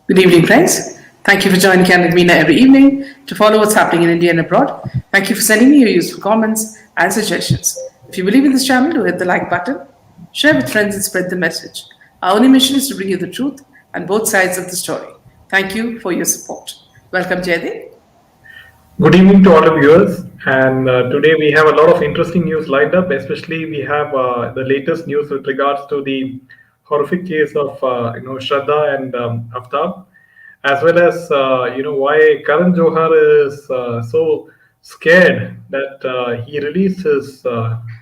Good evening, friends. Thank you for joining Candid Meena every evening to follow what's happening in India and abroad. Thank you for sending me your useful comments and suggestions. If you believe in this channel, do hit the like button, share with friends, and spread the message. Our only mission is to bring you the truth and both sides of the story. Thank you for your support. Welcome, Jaydeep. Good evening to all the viewers. And today we have a lot of interesting news lined up. Especially we have the latest news with regards to the horrific case of Shraddha and Aftab, as well as why Karan Johar is so scared that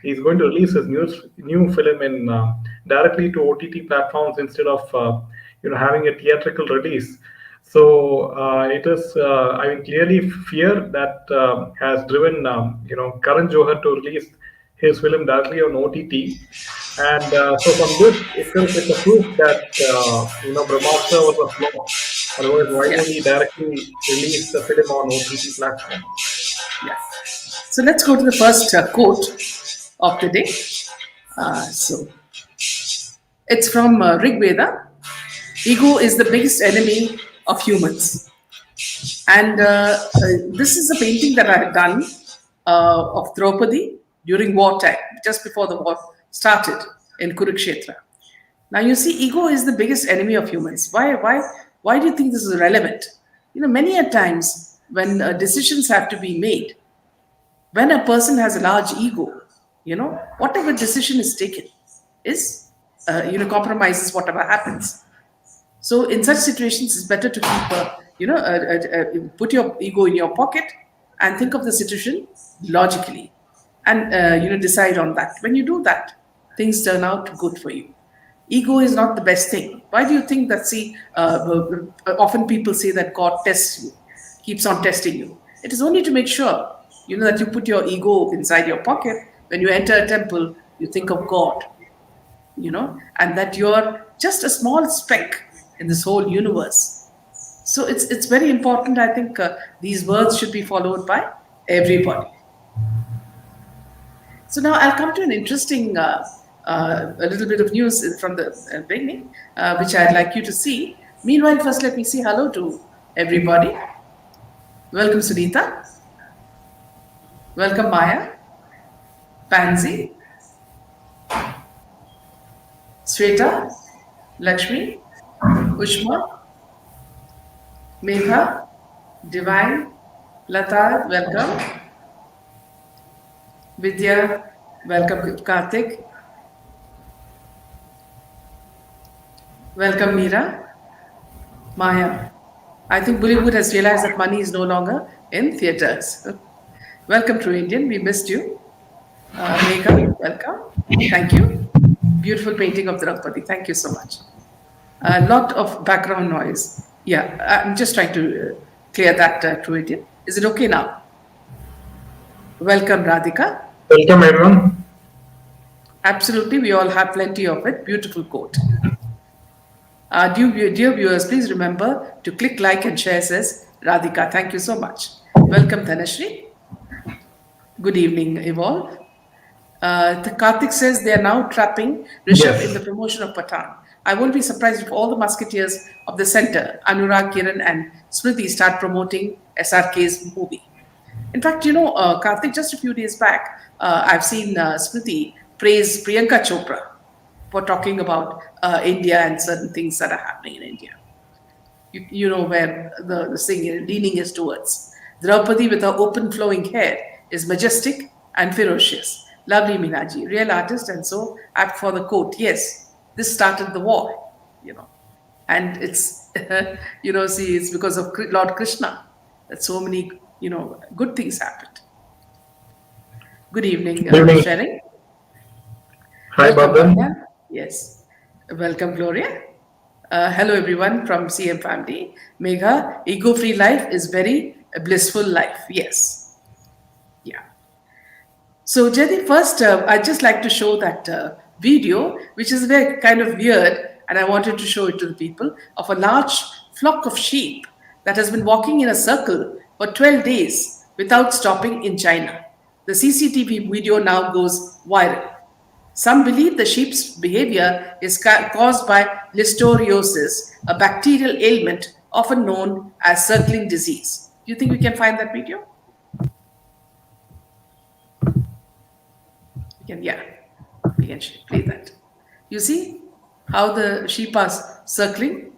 he's going to release his new film in directly to OTT platforms instead of having a theatrical release. So it is, I mean, clearly fear that has driven, Karan Johar to release his film directly on OTT. And so from this itself, it's a proof that, Brahmastra was a flop. Otherwise, why Yeah, would he directly release the film on OTT platform? yeah. So let's go to the first quote of the day. So it's from Rig Veda. Ego is the biggest enemy of humans. And this is a painting that I had done of Draupadi during wartime, just before the war started in Kurukshetra. Now you see, ego is the biggest enemy of humans. Why do you think this is relevant? Many a times when decisions have to be made, when a person has a large ego, whatever decision is taken is, compromises whatever happens. So in such situations, it's better to keep, put your ego in your pocket and think of the situation logically, and decide on that. When you do that, things turn out good for you. Ego is not the best thing. Why do you think that? See, often people say that God tests you, keeps on testing you. It is only to make sure, that you put your ego inside your pocket. When you enter a temple, you think of God, and that you're just a small speck in this whole universe. So it's very important. I think these words should be followed by everybody. So now I'll come to an interesting, a little bit of news from the beginning, which I'd like you to see. Meanwhile, first let me say hello to everybody. Welcome, Sunita. Welcome, Maya, Pansy, Sweta, Lakshmi, Ushma, Megha, Divine, Lata, welcome. Vidya, welcome. Karthik, welcome. Meera, Maya. I think Bollywood has realized that money is no longer in theatres. Welcome, True Indian. We missed you. Megha, welcome. Thank you. Beautiful painting of Draupadi. Thank you so much. A lot of background noise. Yeah, I'm just trying to clear that, True Indian. Is it okay now? Welcome, Radhika. Welcome, everyone. Absolutely, we all have plenty of it. Beautiful quote. Dear viewers, please remember to click like and share, says Radhika. Thank you so much. Welcome, Dhanashri. Good evening, Evolve. The Karthik says they are now trapping Rishabh in the Yes. promotion of Pathan. I won't be surprised if all the musketeers of the center, Anurag, Kiran, and Smriti, start promoting SRK's movie. In fact, Karthik, just a few days back, I've seen Smriti praise Priyanka Chopra for talking about India and certain things that are happening in India. You know where the thing leaning is towards. Draupadi with her open flowing hair is majestic and ferocious. Lovely Minaji, real artist and so apt for the quote. Yes, this started the war, and it's, see, it's because of Lord Krishna that so many, good things happened. Good evening, Good evening. Sharing. Hi, Welcome, Bardhan. Bhavya. Yes. Welcome, Gloria. Hello, everyone from CM family. Megha, ego free life is very blissful life. Yes. Yeah. So, Jyoti, first, I'd just like to show that video, which is very kind of weird, and I wanted to show it to the people, of a large flock of sheep that has been walking in a circle for 12 days without stopping in China. The CCTV video now goes viral. Some believe the sheep's behavior is caused by listeriosis, a bacterial ailment often known as circling disease. Do you think we can find that video? We can, yeah, we can play that. You see how the sheep are circling?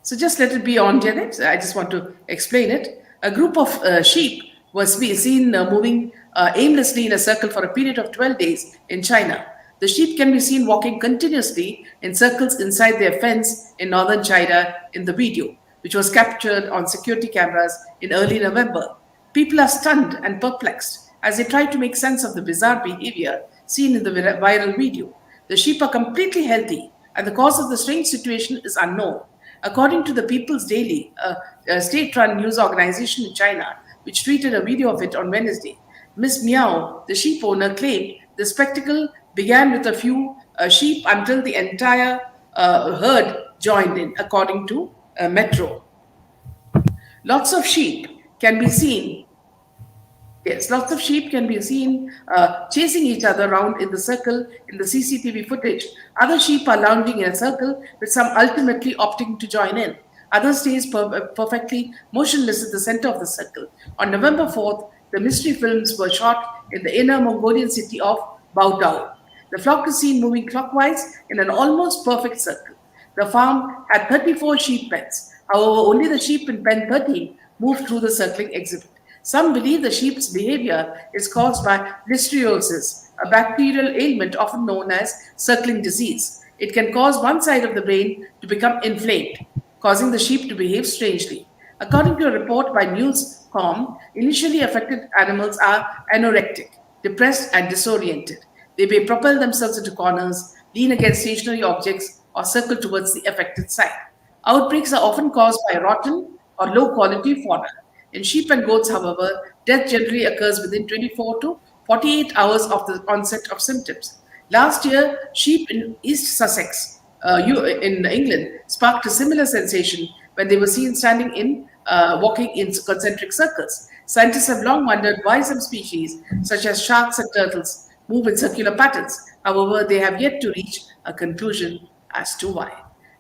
So just let it be on, Janet. I just want to explain it. A group of sheep was seen moving aimlessly in a circle for a period of 12 days in China. The sheep can be seen walking continuously in circles inside their fence in northern China in the video, which was captured on security cameras in early November. People are stunned and perplexed as they try to make sense of the bizarre behavior seen in the viral video. The sheep are completely healthy, and the cause of the strange situation is unknown. According to the People's Daily, a state run news organization in China, which tweeted a video of it on Wednesday, Miss Meow, the sheep owner, claimed the spectacle began with a few sheep until the entire herd joined in, according to Metro. Lots of sheep can be seen. Yes, lots of sheep can be seen chasing each other around in the circle in the CCTV footage. Other sheep are lounging in a circle, with some ultimately opting to join in. Others stays perfectly motionless at the center of the circle. On November 4th, the mystery films were shot in the inner Mongolian city of Baodao. The flock is seen moving clockwise in an almost perfect circle. The farm had 34 sheep pens. However, only the sheep in pen 13 moved through the circling exhibit. Some believe the sheep's behavior is caused by listeriosis, a bacterial ailment often known as circling disease. It can cause one side of the brain to become inflamed, causing the sheep to behave strangely. According to a report by Newscom, initially affected animals are anorectic, depressed, and disoriented. They may propel themselves into corners, lean against stationary objects, or circle towards the affected side. Outbreaks are often caused by rotten or low quality fodder. In sheep and goats, however, death generally occurs within 24 to 48 hours of the onset of symptoms. Last year, sheep in East Sussex, in England, sparked a similar sensation when they were seen standing in walking in concentric circles. Scientists have long wondered why some species, such as sharks and turtles, move in circular patterns. However, they have yet to reach a conclusion as to why.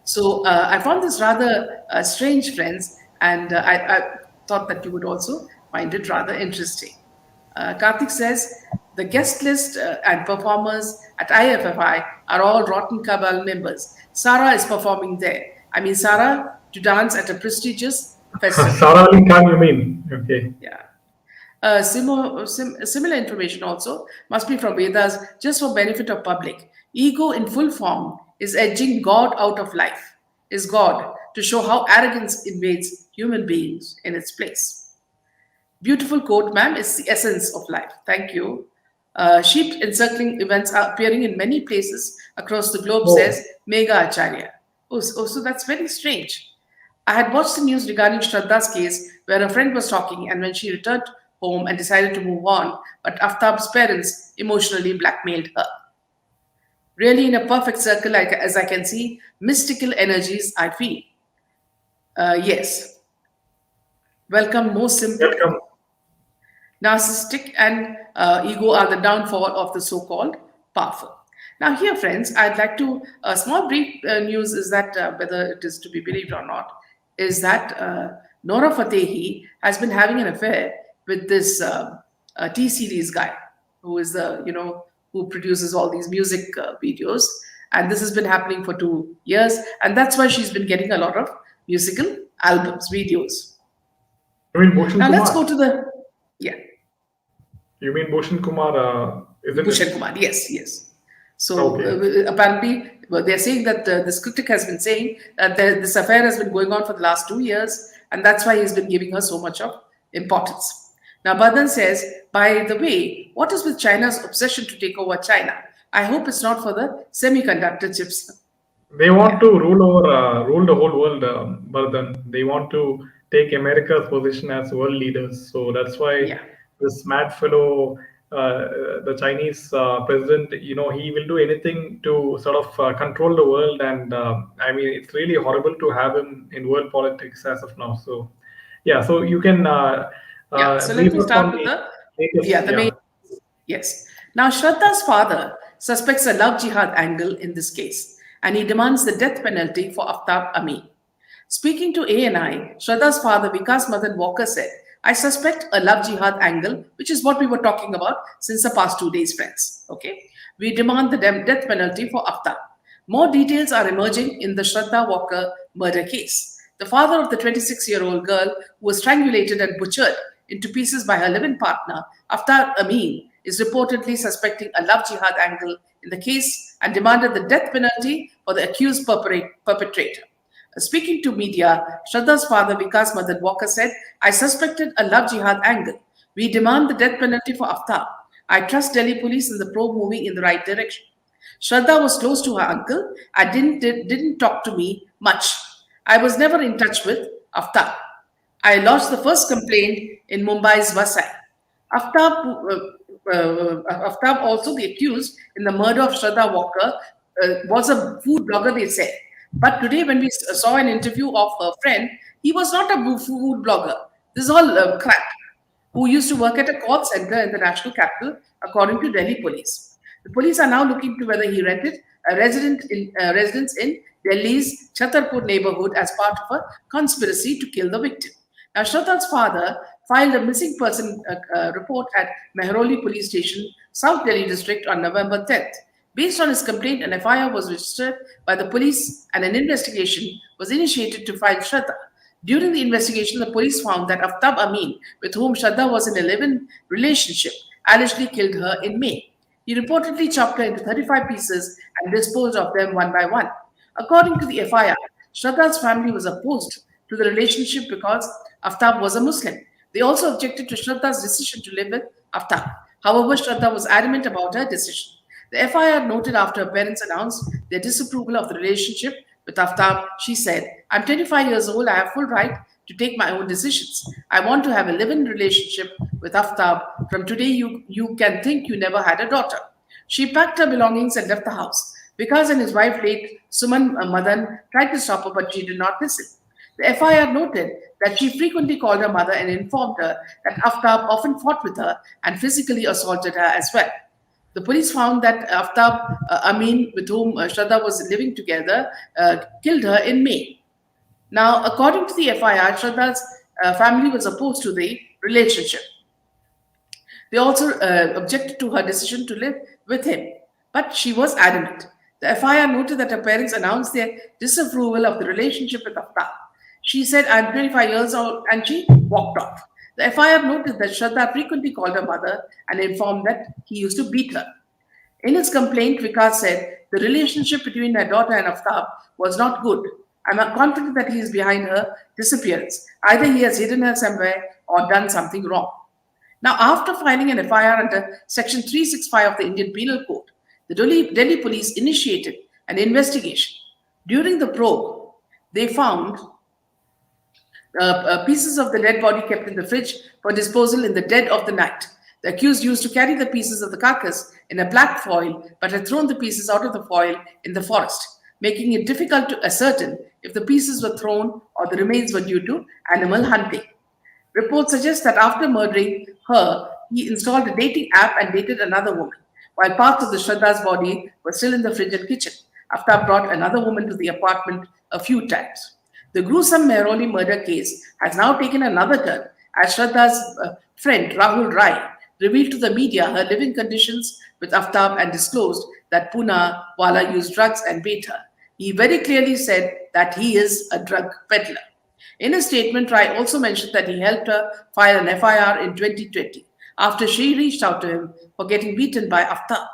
So I found this rather strange, friends, and I thought that you would also find it rather interesting. Karthik says the guest list and performers at IFFI are all Rotten Cabal members. Sarah is performing there. I mean, Sarah to dance at a prestigious festival. Sarah Ali Khan, you mean? Okay. Yeah. Similar information also must be from Vedas just for benefit of public. Ego in full form is edging God out of life, is God, to show how arrogance invades human beings in its place. Beautiful quote, ma'am, is the essence of life. Thank you. Sheep encircling events are appearing in many places across the globe, Oh, says Mega Acharya. So that's very strange. I had watched the news regarding Shraddha's case where a friend was talking and when she returned home and decided to move on, but Aftab's parents emotionally blackmailed her. Really, in a perfect circle, as I can see, mystical energies I feel. Yes, welcome, most simple. welcome. Narcissistic and ego are the downfall of the so called powerful. Now, here, friends, I'd like to, a small brief news is that whether it is to be believed or not, is that Nora Fatehi has been having an affair with this T series guy who is who produces all these music videos. And this has been happening for 2 years. And that's why she's been getting a lot of musical albums, videos. You mean Bhushan Now, let's Kumar? go to the, yeah. You mean Bhushan Kumar, isn't it? Bhushan Kumar, yes, yes. So Okay. apparently, they're saying that this critic has been saying that this affair has been going on for the last 2 years, and that's why he's been giving her so much of importance. Now, Badan says, by the way, what is with China's obsession to take over China? I hope it's not for the semiconductor chips. They want Yeah, to rule the whole world, Bardhan. They want to take America's position as world leaders. So that's why yeah. this mad fellow, the Chinese president, he will do anything to sort of control the world. And I mean, it's really horrible to have him in world politics as of now. So, yeah. So you can Yeah, so let brief me us on start with the the latest. the main. Yeah. Yes. Now, Shraddha's father suspects a love jihad angle in this case, and he demands the death penalty for Aftab Amin. Speaking to ANI, Shraddha's father Vikas Madan Walker said, I suspect a love jihad angle, which is what we were talking about since the past 2 days, friends. Okay? We demand the death penalty for Aftab. More details are emerging in the Shraddha Walker murder case. The father of the 26-year-old girl who was strangulated and butchered into pieces by her living partner, Aftab Amin, is reportedly suspecting a love jihad angle in the case and demanded the death penalty for the accused perpetrator. Speaking to media, Shraddha's father Vikas Madan Walker said, I suspected a love jihad angle. We demand the death penalty for Aftab. I trust Delhi police and the probe moving in the right direction. Shraddha was close to her uncle and didn't talk to me much. I was never in touch with Aftab. I lodged the first complaint in Mumbai's Vasai. Aftab, also the accused in the murder of Shraddha Walker, was a food blogger, they said. But today, when we saw an interview of her friend, he was not a food blogger. This is all crap. Who used to work at a call center in the national capital, according to Delhi police. The police are now looking to whether he rented a residence in Delhi's Chhatarpur neighborhood as part of a conspiracy to kill the victim. Now, Shraddha's father filed a missing person report at Mehroli police station, South Delhi district on November 10th. Based on his complaint, an FIR was registered by the police and an investigation was initiated to find Shraddha. During the investigation, the police found that Aftab Amin, with whom Shraddha was in a live-in relationship, allegedly killed her in May. He reportedly chopped her into 35 pieces and disposed of them one by one. According to the FIR, Shraddha's family was opposed to the relationship because Aftab was a Muslim. They also objected to Shraddha's decision to live with Aftab. However, Shraddha was adamant about her decision. The FIR noted after her parents announced their disapproval of the relationship with Aftab, she said, I'm 25 years old, I have full right to take my own decisions. I want to have a live-in relationship with Aftab. From today, you can think you never had a daughter. She packed her belongings and left the house. Vikas and his wife, late Suman Madan, tried to stop her, but she did not listen. The FIR noted that she frequently called her mother and informed her that Aftab often fought with her and physically assaulted her as well. The police found that Aftab Amin, with whom Shraddha was living together, killed her in May. Now, according to the FIR, Shraddha's family was opposed to the relationship. They also objected to her decision to live with him, but she was adamant. The FIR noted that her parents announced their disapproval of the relationship with Aftab. She said, I'm 25 years old, and she walked off. The FIR noted that Shraddha frequently called her mother and informed that he used to beat her. In his complaint, Vikas said the relationship between her daughter and Aftab was not good. I'm confident that he is behind her disappearance. Either he has hidden her somewhere or done something wrong. Now, after filing an FIR under Section 365 of the Indian Penal Code, the Delhi police initiated an investigation. During the probe, they found pieces of the dead body kept in the fridge for disposal in the dead of the night. The accused used to carry the pieces of the carcass in a black foil but had thrown the pieces out of the foil in the forest, making it difficult to ascertain if the pieces were thrown or the remains were due to animal hunting. Reports suggest that after murdering her, he installed a dating app and dated another woman, while parts of the Shraddha's body were still in the fridge and kitchen. After brought another woman to the apartment a few times. The gruesome Mehroli murder case has now taken another turn as Shraddha's friend Rahul Rai revealed to the media her living conditions with Aftab and disclosed that Pune Wala used drugs and beat her. He very clearly said that he is a drug peddler. In a statement, Rai also mentioned that he helped her file an FIR in 2020 after she reached out to him for getting beaten by Aftab.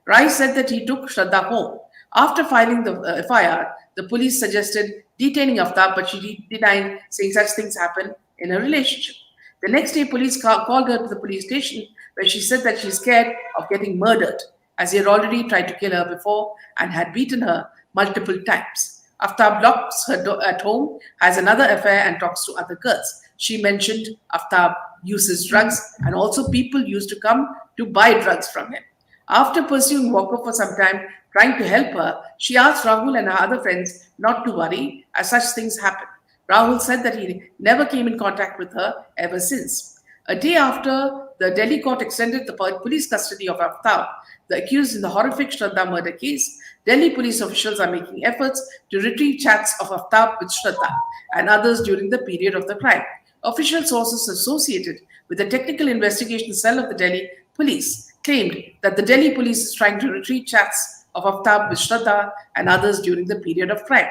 Rai said that he took Shraddha home. After filing the FIR, the police suggested detaining Aftab, but she denied, saying such things happen in a relationship. The next day, police called her to the police station where she said that she's scared of getting murdered as he had already tried to kill her before and had beaten her multiple times. Aftab locks her at home, has another affair and talks to other girls. She mentioned Aftab uses drugs and also people used to come to buy drugs from him. After pursuing Walker for some time, trying to help her, she asked Rahul and her other friends not to worry as such things happen. Rahul said that he never came in contact with her ever since. A day after the Delhi court extended the police custody of Aftab, the accused in the horrific Shraddha murder case, Delhi police officials are making efforts to retrieve chats of Aftab with Shraddha and others during the period of the crime. Official sources associated with the technical investigation cell of the Delhi police claimed that the Delhi police is trying to retrieve chats of Aftab with Shraddha and others during the period of crime.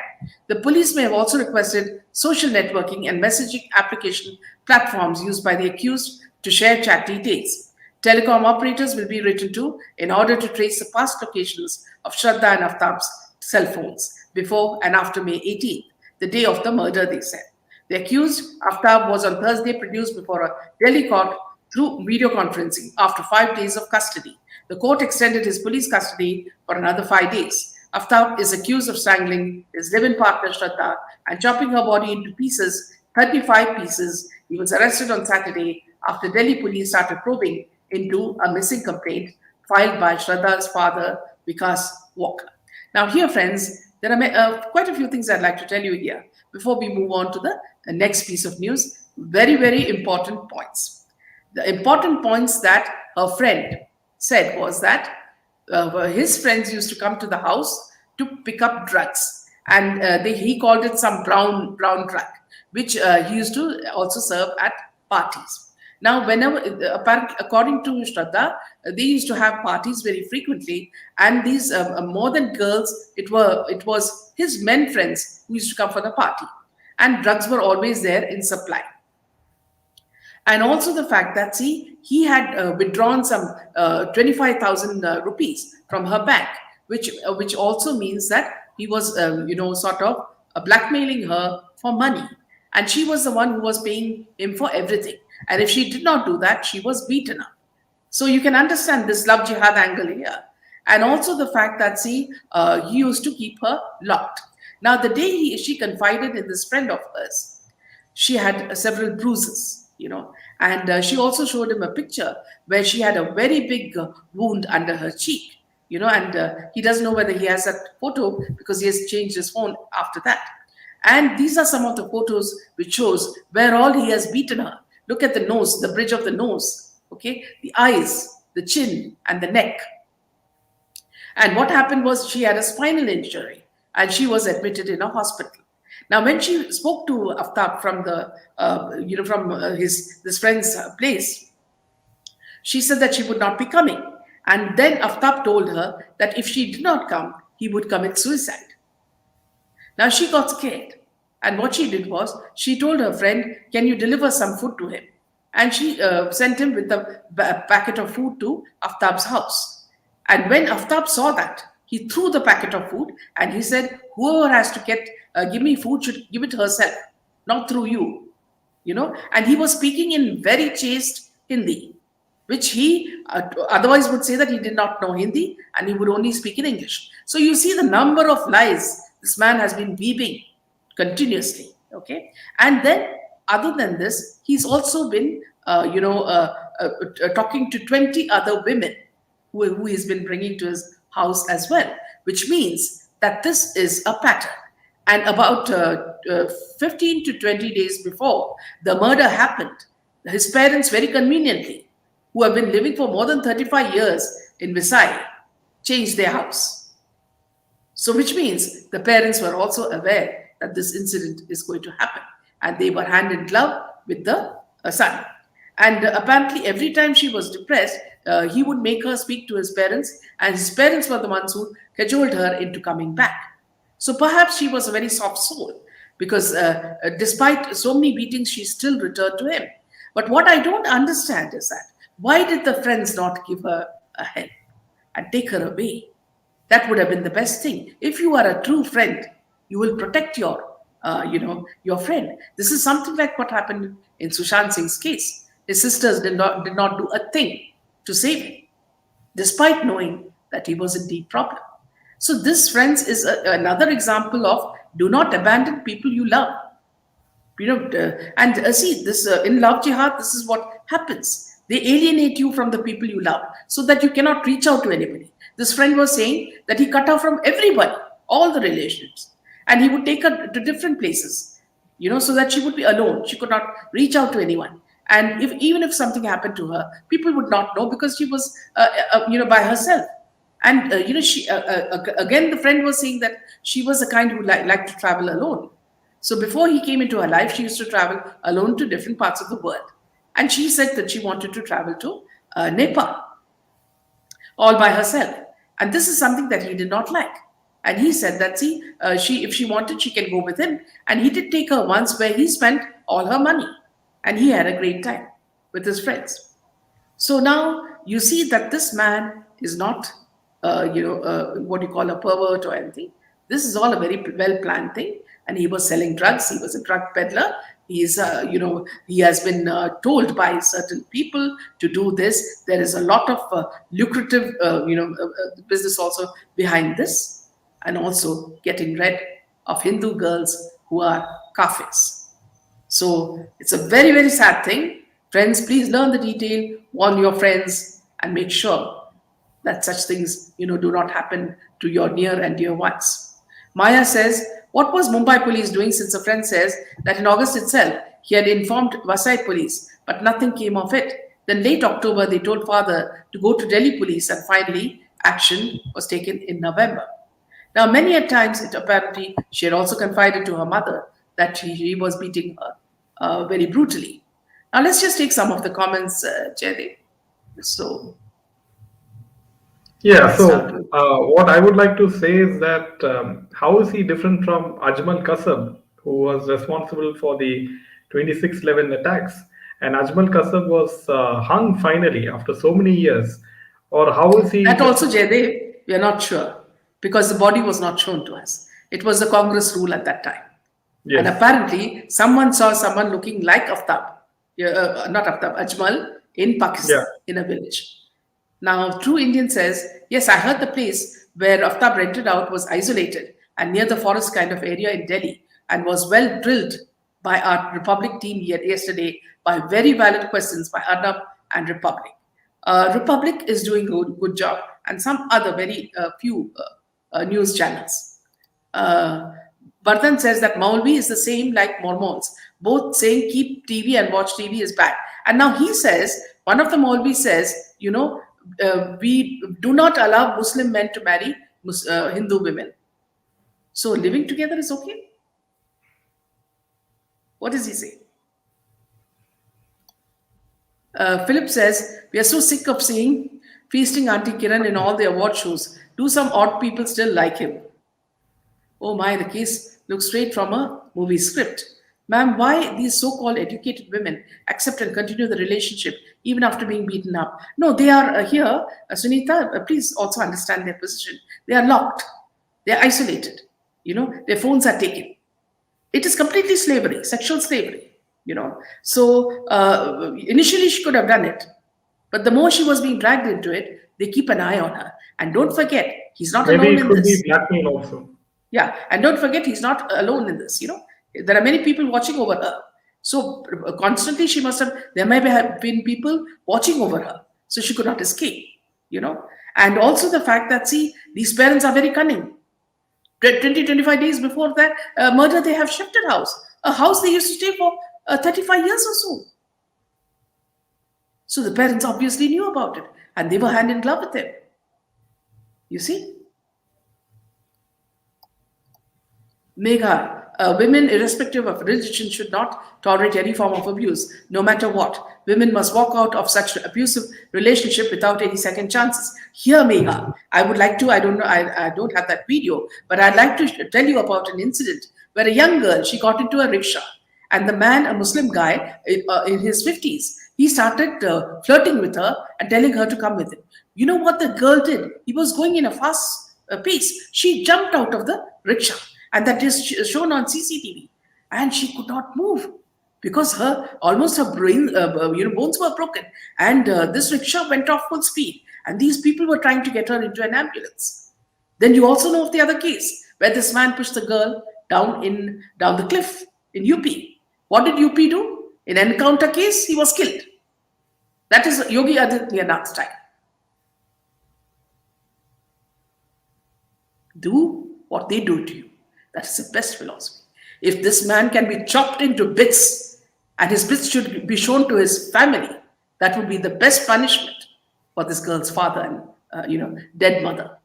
The police may have also requested social networking and messaging application platforms used by the accused to share chat details. Telecom operators will be written to in order to trace the past locations of Shraddha and Aftab's cell phones before and after May 18th, the day of the murder, they said. The accused, Aftab, was on Thursday produced before a Delhi court through video conferencing after 5 days of custody. The court extended his police custody for another 5 days. Aftab is accused of strangling his live-in partner Shraddha and chopping her body into pieces, 35 pieces. He was arrested on Saturday after Delhi police started probing into a missing complaint filed by Shraddha's father, Vikas Walker. Now, here, friends, there are quite a few things I'd like to tell you here before we move on to the next piece of news. Very, very important points. The important points that her friend said was that his friends used to come to the house to pick up drugs, and he called it some brown drug, which he used to also serve at parties. Now, whenever, according to Shraddha, they used to have parties very frequently, and these more than girls, it was his men friends who used to come for the party, and drugs were always there in supply. And also the fact that, see, he had withdrawn some 25,000 rupees from her bank, which also means that he was, sort of blackmailing her for money. And she was the one who was paying him for everything. And if she did not do that, she was beaten up. So you can understand this love jihad angle here. And also the fact that, see, he used to keep her locked. Now, the day she confided in this friend of hers, she had several bruises, and she also showed him a picture where she had a very big wound under her cheek, and he doesn't know whether he has that photo because he has changed his phone after that. And these are some of the photos which shows where all he has beaten her. Look at the nose, the bridge of the nose, okay, the eyes, the chin, and the neck. And what happened was she had a spinal injury and she was admitted in a hospital. Now, when she spoke to Aftab from this friend's place, she said that she would not be coming. And then Aftab told her that if she did not come, he would commit suicide. Now, she got scared. And what she did was, she told her friend, can you deliver some food to him? And she sent him with a packet of food to Aftab's house. And when Aftab saw that, he threw the packet of food and he said, whoever has to give me food should give it herself, not through you. And he was speaking in very chaste Hindi, which he otherwise would say that he did not know Hindi and he would only speak in English. So you see the number of lies this man has been weaving continuously, okay? And then, other than this, he's also been, talking to 20 other women who he's been bringing to his house as well, which means that this is a pattern. And about 15 to 20 days before the murder happened, his parents, very conveniently, who have been living for more than 35 years in Visai, changed their house. So, which means the parents were also aware that this incident is going to happen. And they were hand in glove with the son. And apparently, every time she was depressed, he would make her speak to his parents, and his parents were the ones who cajoled her into coming back. So perhaps she was a very soft soul, because despite so many beatings, she still returned to him. But what I don't understand is that, why did the friends not give her a help and take her away? That would have been the best thing. If you are a true friend, you will protect your friend. This is something like what happened in Sushant Singh's case. His sisters did not do a thing to save him, despite knowing that he was in deep problem. So this, friends, is another example of do not abandon people you love. See, this in love jihad, this is what happens. They alienate you from the people you love so that you cannot reach out to anybody. This friend was saying that he cut off from everybody, all the relationships, and he would take her to different places, so that she would be alone. She could not reach out to anyone. And even if something happened to her, people would not know because she was, by herself. And she again, the friend was saying that she was the kind who liked to travel alone. So before he came into her life, she used to travel alone to different parts of the world. And she said that she wanted to travel to Nepal all by herself. And this is something that he did not like. And he said that, see, she if she wanted, she can go with him. And he did take her once where he spent all her money. And he had a great time with his friends. So now you see that this man is not, what you call a pervert or anything. This is all a very well planned thing. And he was selling drugs. He was a drug peddler. He has been told by certain people to do this. There is a lot of lucrative, business also behind this, and also getting rid of Hindu girls who are kafirs. So it's a very, very sad thing. Friends, please learn the detail, warn your friends, and make sure that such things, do not happen to your near and dear ones. Maya says, what was Mumbai police doing, since a friend says that in August itself, he had informed Vasai police, but nothing came of it. Then late October, they told father to go to Delhi police, and finally action was taken in November. Now, many a times, it apparently she had also confided to her mother that he was beating her very brutally. Now, let's just take some of the comments, Jaydev. So, Yeah, let's start so with. what I would like to say is that how is he different from Ajmal Kasab, who was responsible for the 26/11 attacks? And Ajmal Kasab was hung finally after so many years. Or how is he That also, different? Jaydev, we are not sure because the body was not shown to us. It was the Congress rule at that time. And Yes. apparently, someone saw someone looking like Aftab, yeah, not Aftab, Ajmal, in Yeah. Pakistan, in a village. Now, True Indian says, yes, I heard the place where Aftab rented out was isolated and near the forest kind of area in Delhi, and was well drilled by our Republic team yesterday by very valid questions by Arnab and Republic. Republic is doing a good job, and some other very few news channels. Uh, Vardhan says that Maulvi is the same like Mormons, both saying keep TV and watch TV is bad. And now he says, one of the Maulvi says, we do not allow Muslim men to marry Hindu women. So living together is okay? What does he say? Philip says, we are so sick of seeing feasting Auntie Kiran in all the award shows. Do some odd people still like him? Oh my, the case looks straight from a movie script. Ma'am, why these so called educated women accept and continue the relationship even after being beaten up? No, they are here. Sunita, please also understand their position. They are locked, they are isolated. Their phones are taken. It is completely slavery, sexual slavery. So initially she could have done it, but the more she was being dragged into it, they keep an eye on her. And don't forget, he's not Maybe alone it in could be this. blackmail also. Yeah, and don't forget, he's not alone in this. There are many people watching over her. So constantly, she must have. There may have been people watching over her, so she could not escape. You know, and also the fact that, see, these parents are very cunning. 20, 25 days before that murder, they have shifted house. A house they used to stay for 35 years or so. So the parents obviously knew about it, and they were hand in glove with him. You see. Megha, women, irrespective of religion, should not tolerate any form of abuse, no matter what. Women must walk out of such abusive relationship without any second chances. Here, Megha, I would like to, I don't know, I don't have that video, but I'd like to tell you about an incident where a young girl, she got into a rickshaw, and the man, a Muslim guy in his 50s, he started flirting with her and telling her to come with him. You know what the girl did? He was going in a fast pace. She jumped out of the rickshaw, and that is shown on CCTV, and she could not move because her brain bones were broken, and this rickshaw went off full speed, and these people were trying to get her into an ambulance. Then you also know of the other case where this man pushed the girl down the cliff in UP. What did UP do? In an encounter case, he was killed. That is Yogi Adityanath's style. Do what they do to you. That is the best philosophy. If this man can be chopped into bits and his bits should be shown to his family, that would be the best punishment for this girl's father and dead mother.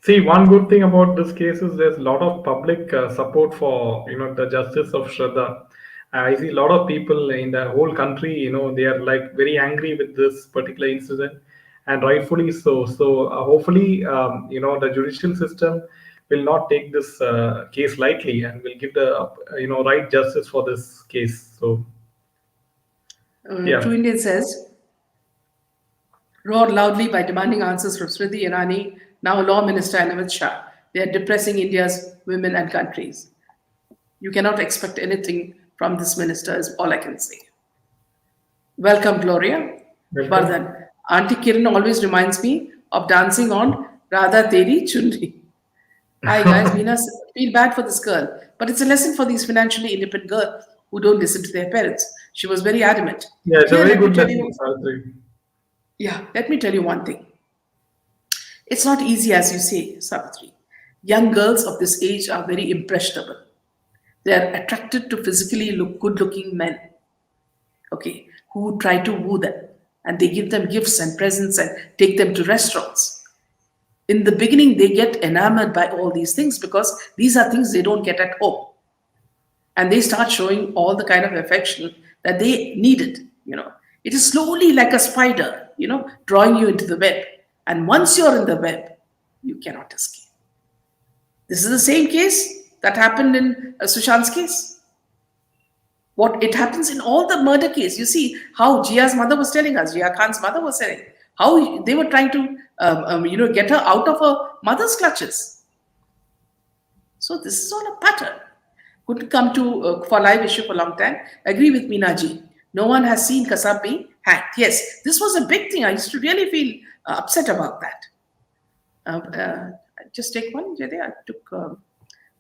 See, one good thing about this case is there's a lot of public support for the justice of Shraddha. I see a lot of people in the whole country, they are like very angry with this particular incident, and rightfully so. So hopefully, the judicial system will not take this case lightly and will give the right justice for this case. So True yeah. Indian says, roared loudly by demanding answers from Smriti Irani, now Law Minister, and Amit Shah. They are depressing India's women and countries. You cannot expect anything from this minister, is all I can say. Welcome, Gloria. Welcome. Vardhan. Auntie Kiran always reminds me of dancing on Radha Teri Chunri. Hi guys, Meena, feel bad for this girl, but it's a lesson for these financially independent girls who don't listen to their parents. She was very adamant. Yeah, it's a Here, very let me good tell lesson, you, Savitri. yeah, let me tell you one thing. It's not easy as you say, Savitri. Young girls of this age are very impressionable. They are attracted to physically good looking men, okay, who try to woo them. And they give them gifts and presents and take them to restaurants. In the beginning, they get enamored by all these things because these are things they don't get at home. And they start showing all the kind of affection that they needed. It is slowly like a spider, drawing you into the web. And once you're in the web, you cannot escape. This is the same case that happened in Sushant's case. What it happens in all the murder case. You see how Jia's mother was telling us, Jia Khan's mother was saying, how they were trying to, get her out of her mother's clutches. So this is all a pattern. Couldn't come to for live issue for a long time. Agree with Meenaji. No one has seen Kasab being hacked. Yes, this was a big thing. I used to really feel upset about that. Just take one, Jaydev. I took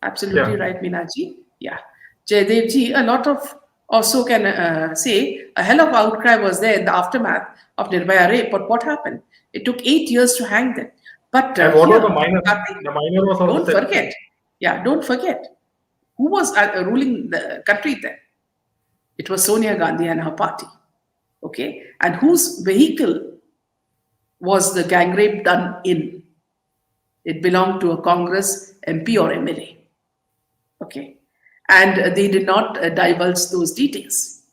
absolutely Yeah. right, Meenaji. Yeah. Jaydev ji, a lot of also can say a hell of outcry was there in the aftermath of Nirbhaya rape. But what happened? It took 8 years to hang them. But And what about the here, minor? Karthik, The minor was also don't set free. forget. Yeah, don't forget. Who was ruling the country then? It was Sonia Gandhi and her party. Okay. And whose vehicle was the gang rape done in? It belonged to a Congress MP or MLA. Okay. And they did not divulge those details.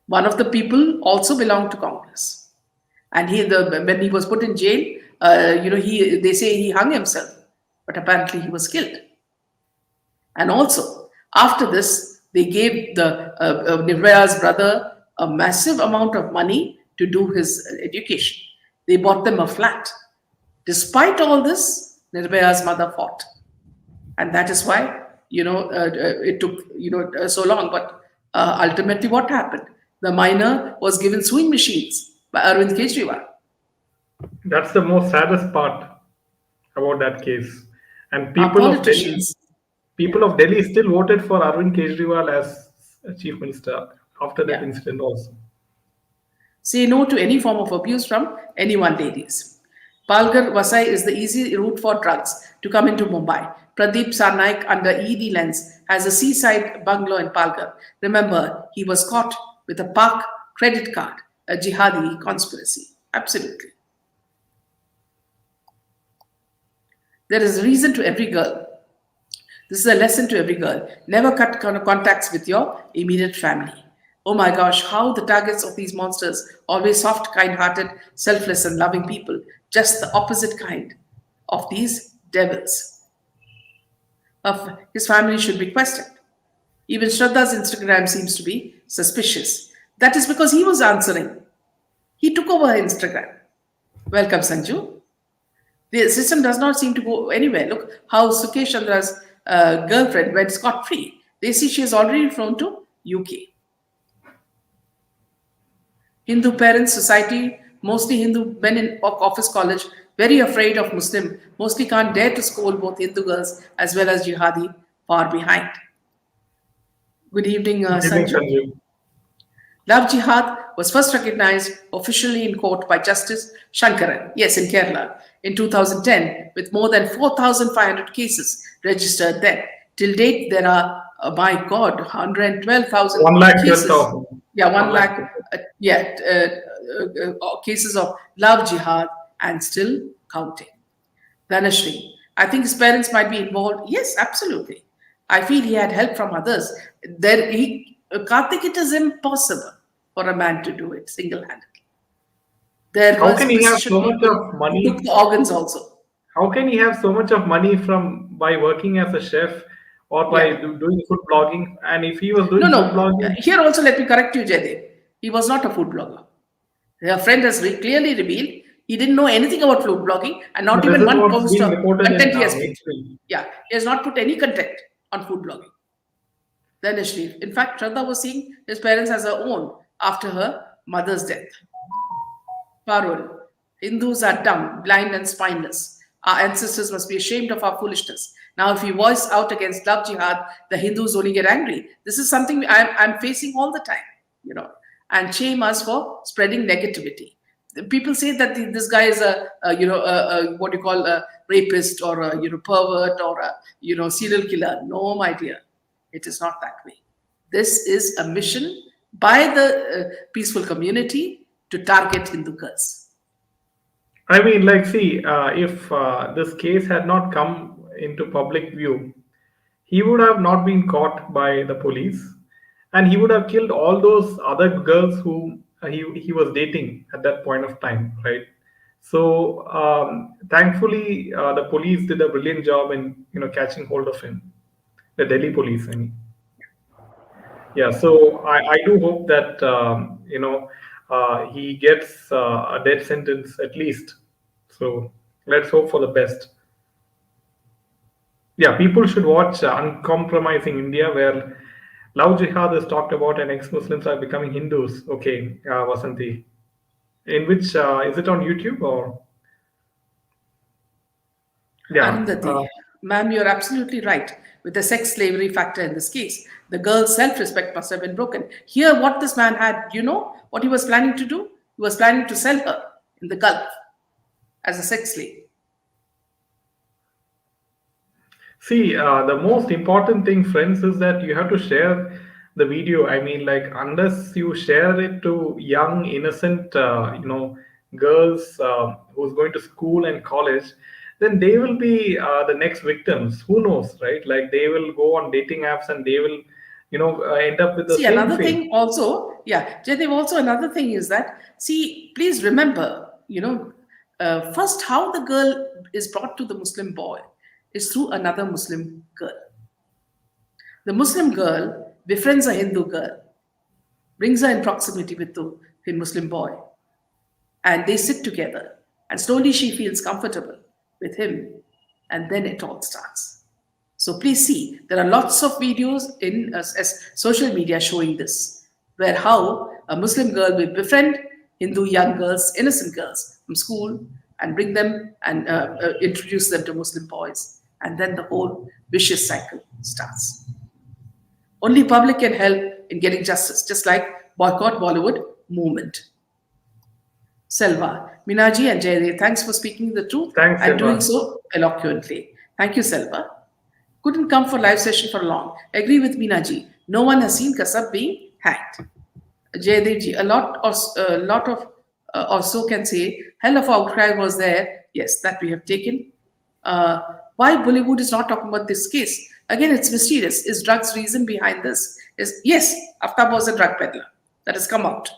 One of the people also belonged to Congress. And when he was put in jail, they say he hung himself, but apparently he was killed. And also, after this, they gave the Nirvaya's brother a massive amount of money to do his education. They bought them a flat. Despite all this, Nirvaya's mother fought. And that is why, it took, so long. But ultimately, what happened? The minor was given sewing machines by Arvind Kejriwal. That's the most saddest part about that case. And Our politicians, people yeah, of Delhi still voted for Arvind Kejriwal as chief minister after that yeah. incident also. Say no to any form of abuse from anyone, ladies. Palghar Vasai is the easy route for drugs to come into Mumbai. Pradeep Sarnaik, under ED lens, has a seaside bungalow in Palghar. Remember, he was caught with a Pak credit card, a jihadi conspiracy. Absolutely. There is a reason to every girl. This is a lesson to every girl. Never cut contacts with your immediate family. Oh my gosh, how the targets of these monsters, always soft, kind hearted, selfless, and loving people, just the opposite kind of these devils. Of his family should be questioned. Even Shraddha's Instagram seems to be suspicious. That is because he was answering. He took over her Instagram. Welcome, Sanju. The system does not seem to go anywhere. Look how Sukesh Chandra's girlfriend went scot free. They see she has already flown to UK. Hindu parents, society, mostly Hindu men in office college, very afraid of Muslim, mostly can't dare to scold both Hindu girls as well as jihadi, far behind. Good evening, Good evening, Sanju. Sanjeev. Love jihad was first recognized officially in court by Justice Shankaran, yes, in Kerala, in 2010, with more than 4,500 cases registered then. Till date, there are, my God, 112,000 1 lakh cases. 12,000. Yeah, 1 1 lakh. lakh, cases of love jihad and still counting. Dhanashri, I think his parents might be involved. Yes, absolutely. I feel he had help from others. Karthik, it is impossible for a man to do it single handedly. There How can was he have precision so much people of who took money? the organs also. How can he have so much of money from by working as a chef or by Yeah. doing food blogging? And if he was No, doing food no. blogging, Here also, let me correct you, Jaydev. He was not a food blogger. Your friend has clearly revealed he didn't know anything about food blogging and no, not this even is one what's post being of reported in content he has put. mainstream. Yeah, he has not put any content on food blogging. Then Ashraf. In fact, Shraddha was seeing his parents as her own after her mother's death. Parul. Hindus are dumb, blind, and spineless. Our ancestors must be ashamed of our foolishness. Now, if we voice out against love jihad, the Hindus only get angry. This is something I'm facing all the time, you know, and shame us for spreading negativity. People say that this guy is what you call a rapist or a pervert or a serial killer. No, my dear, it is not that way. This is a mission by the peaceful community to target Hindu girls. I mean, like, see, if this case had not come into public view, he would have not been caught by the police, and he would have killed all those other girls who he was dating at that point of time, right? So, thankfully, the police did a brilliant job in catching hold of him. The Delhi police, I mean. Yeah, so I do hope that he gets a death sentence at least. So let's hope for the best. Yeah, people should watch Uncompromising India, where love jihad is talked about and ex-Muslims are becoming Hindus. Okay, Vasanti. In which is it on YouTube or yeah? Arundhati, ma'am, you're absolutely right with the sex slavery factor in this case. The girl's self respect must have been broken. Here, what this man had, you know what he was planning to do? He was planning to sell her in the Gulf as a sex slave. See, the most important thing, friends, is that you have to share the video. I mean, like, unless you share it to young, innocent, girls who's going to school and college, then they will be the next victims. Who knows, right? Like, they will go on dating apps and they will, end up with the See, same another fate. thing also, yeah, Jaydev, also another thing is that, see, please remember, first how the girl is brought to the Muslim boy is through another Muslim girl. The Muslim girl befriends a Hindu girl, brings her in proximity with the Muslim boy, and they sit together. And slowly she feels comfortable with him, and then it all starts. So please see, there are lots of videos in as social media showing this, where how a Muslim girl will befriend Hindu young girls, innocent girls from school, and bring them and introduce them to Muslim boys, and then the whole vicious cycle starts. Only public can help in getting justice, just like boycott Bollywood movement. Selva, Minaji and Jaydev, thanks for speaking the truth Thanks, and doing Eva. so eloquently. Thank you, Selva. Couldn't come for live session for long. Agree with Minaji. No one has seen Kasab being hacked. Jayadevji, a lot of or so can say, hell of outcry was there. Yes, that we have taken. Uh, why Bollywood is not talking about this case? Again, it's mysterious. Is drugs reason behind this? Is yes, Aftab was a drug peddler. That has come out.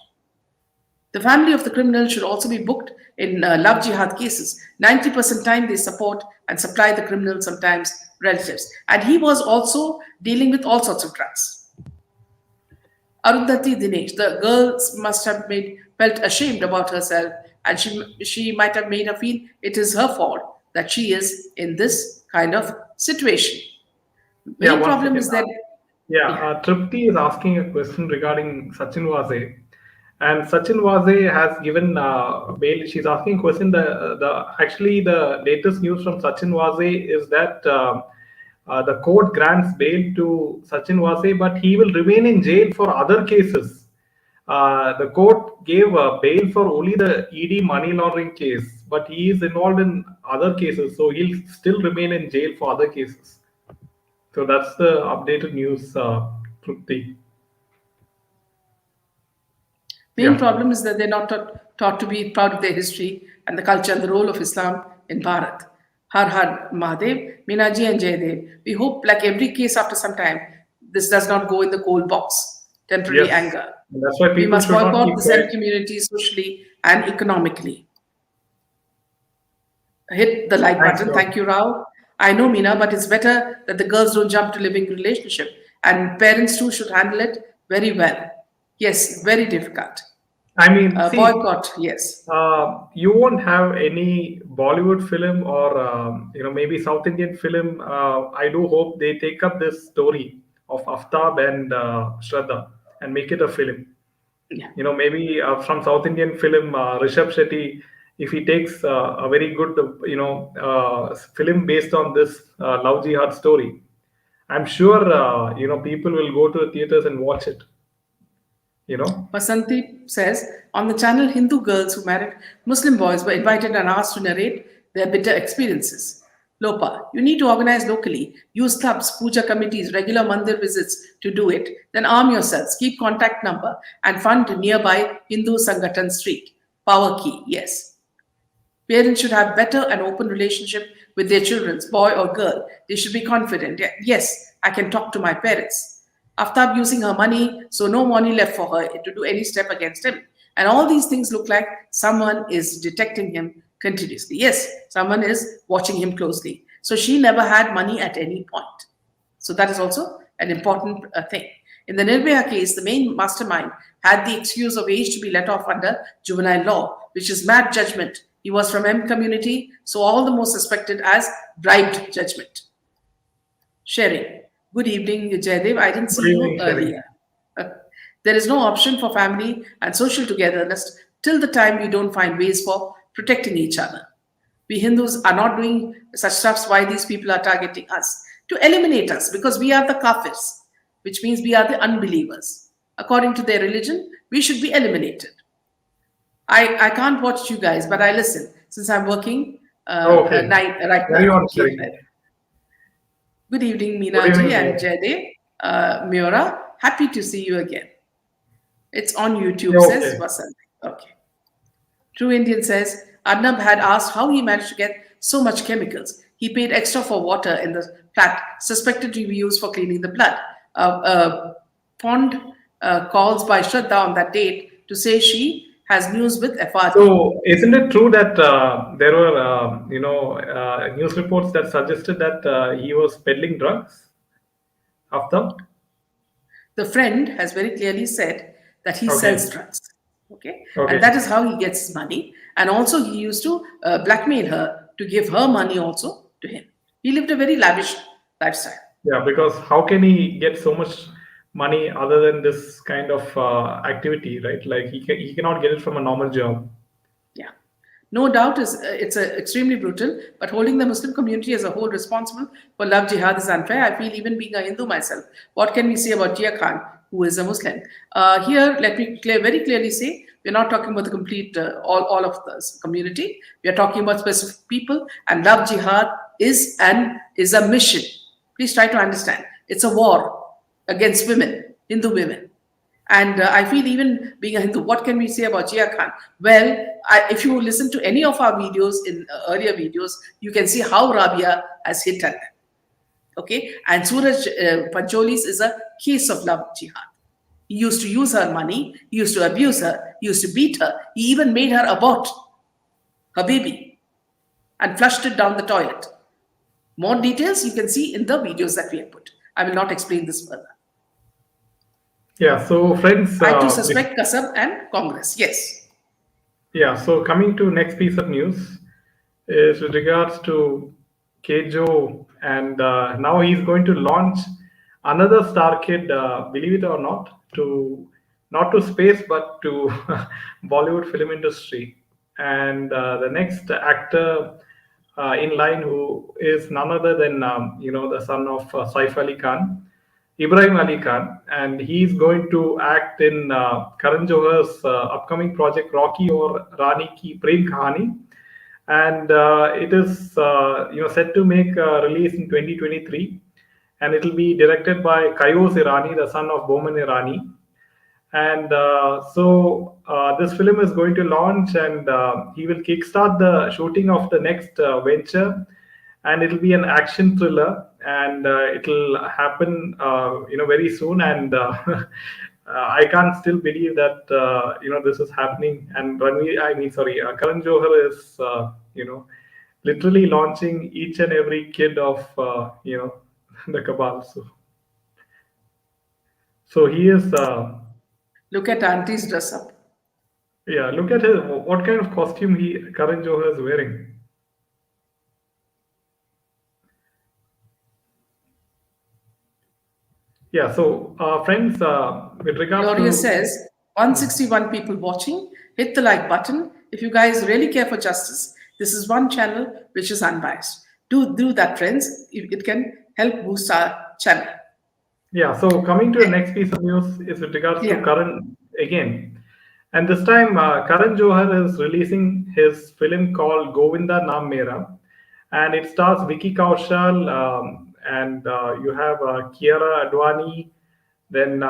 The family of the criminal should also be booked in love jihad cases. 90% time they support and supply the criminal, sometimes relatives. And he was also dealing with all sorts of drugs. Arundhati Dinesh, the girl must have felt ashamed about herself, and she might have made her feel it is her fault that she is in this kind of situation. Yeah, Main one problem second. is that, Yeah, yeah. Tripti is asking a question regarding Sachin Waze, and Sachin Waze has given bail. She's asking a question. The actually the latest news from Sachin Waze is that the court grants bail to Sachin Waze, but he will remain in jail for other cases. The court gave bail for only the ED money laundering case, but he is involved in other cases, so he'll still remain in jail for other cases. So that's the updated news, Trupti. Main Yeah. problem is that they're not taught to be proud of their history. and the culture and the role of Islam in Bharat. Har Har Mahadev, Minaji and Jaydev. We hope, like every case after some time, this does not go in the cold box, temporary Yes, anger. and that's why We people must should not boycott keep the quiet. Zen community socially and economically. Hit the like Thanks, button. Rob. Thank you, Rao. I know, Meena, but it's better that the girls don't jump to living relationship, and parents too should handle it very well. Yes, very difficult. I mean, see, Boycott, yes. you won't have any Bollywood film or maybe South Indian film. I do hope they take up this story of Aftab and Shraddha and make it a film. Yeah. Maybe from South Indian film, Rishabh Shetty, if he takes a very good film based on this love jihad story, I'm sure people will go to the theaters and watch it. You know. Vasanti says on the channel, Hindu girls who married Muslim boys were invited and asked to narrate their bitter experiences. Lopa, you need to organize locally. Use clubs, puja committees, regular mandir visits to do it. Then arm yourselves, keep contact number, and fund nearby Hindu Sangathan Street. Power key, yes. Parents should have better and open relationship with their children, boy or girl. They should be confident. Yes, I can talk to my parents. Aftab using her money, so no money left for her to do any step against him. And all these things look like someone is detecting him continuously. Yes, someone is watching him closely. So she never had money at any point. So that is also an important thing. In the Nirbhaya case, the main mastermind had the excuse of age to be let off under juvenile law, which is mad judgment. He was from M community, so all the more suspected as bribed judgment. Sharing. Good evening, Jaydev. I didn't Good see you evening, Sherry. earlier. Uh, there is no option for family and social togetherness till the time we don't find ways for protecting each other. We Hindus are not doing such stuffs why these people are targeting us. To eliminate us because we are the kafirs, which means we are the unbelievers. According to their religion, we should be eliminated. I can't watch you guys, but I listen since I'm working Okay, night right carry now. on, Okay. Sherry. Good evening, Good Meenaji evening, and Jay. Jaydev. Miora, happy to see you again. It's on Yeah, YouTube, says okay. Vasant. Okay. True Indian says Arnab had asked how he managed to get so much chemicals. He paid extra for water in the flat, suspected to be used for cleaning the blood. Pond calls by Shraddha on that date to say she has news with FRD. So, isn't it true that there were, news reports that suggested that he was peddling drugs after? The friend has very clearly said that he sells Okay, drugs. Okay. And okay. that is how he gets his money. And also, he used to blackmail her to give her money also to him. He lived a very lavish lifestyle. Yeah, because how can he get so much money other than this kind of activity, right? Like he cannot get it from a normal job. Yeah. No doubt it's extremely brutal, but holding the Muslim community as a whole responsible for love jihad is unfair. I feel even being a Hindu myself. What can we say about Jia Khan, who is a Muslim? Here, let me very clearly say, we're not talking about the complete, all of the community. We are talking about specific people, and love jihad is a mission. Please try to understand. It's a war against women, Hindu women. And I feel even being a Hindu, what can we say about Jia Khan? Well, if you listen to any of our videos in earlier videos, you can see how Rabia has hit her. Okay, and Suraj Pancholis is a case of love jihad. He used to use her money, he used to abuse her, he used to beat her, he even made her abort her baby and flushed it down the toilet. More details you can see in the videos that we have put. I will not explain this further. Yeah. So, friends, I too suspect Kasab and Congress. Yes. yeah. So, coming to next piece of news is with regards to Kejo, and now he's going to launch another star kid, believe it or not, to not to space but to Bollywood film industry. And the next actor in line, who is none other than the son of Saif Ali Khan, Ibrahim Ali Khan, and he's going to act in Karan Johar's upcoming project Rocky or Rani Ki Prem Kahani, and it is set to make a release in 2023, and it will be directed by Kayos Irani, the son of Boman Irani, And this film is going to launch, and he will kickstart the shooting of the next venture, and it'll be an action thriller, and it'll happen, very soon. And I can't still believe that this is happening. And Ranveer, I mean, sorry, Karan Johar is literally launching each and every kid of the cabal. So he is. Look at Auntie's dress up. Yeah, look at his what kind of costume he Karan Johar is wearing. Yeah, so friends, with regards Gloria to says 161 people watching. Hit the like button. If you guys really care for justice, this is one channel which is unbiased. Do that, friends. It can help boost our channel. yeah, so coming to the next piece of news is with regards to Yeah. Karan again, and this time Karan Johar is releasing his film called Govinda Naam Mera, and it stars Vicky Kaushal, and you have Kiara Advani. Then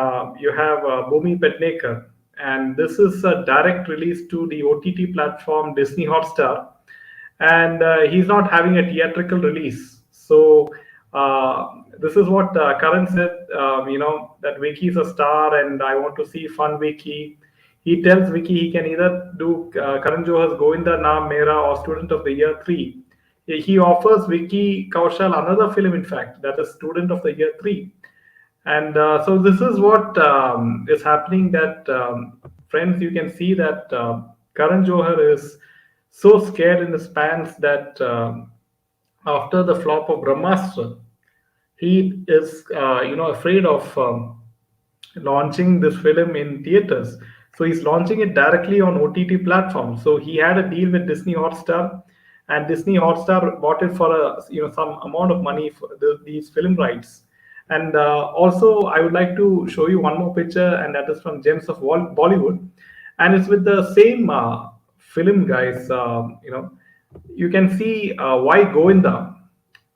you have Bhumi Pednekar, and this is a direct release to the OTT platform Disney Hotstar, and he's not having a theatrical release. So this is what Karan said. That Vicky is a star, and I want to see fun Vicky. He tells Vicky he can either do Karan Johar's Govinda Naam Mera or Student of the Year 3. He offers Vicky Kaushal another film, in fact, that is Student of the Year 3. And so this is what is happening. That friends, you can see that Karan Johar is so scared in his pants that after the flop of Brahmastra, he is afraid of launching this film in theaters. So he's launching it directly on OTT platforms. So he had a deal with Disney Hotstar, and Disney Hotstar bought it for some amount of money for these film rights. And also, I would like to show you one more picture, and that is from Gems of Bollywood, and it's with the same film, guys. You can see why Govinda.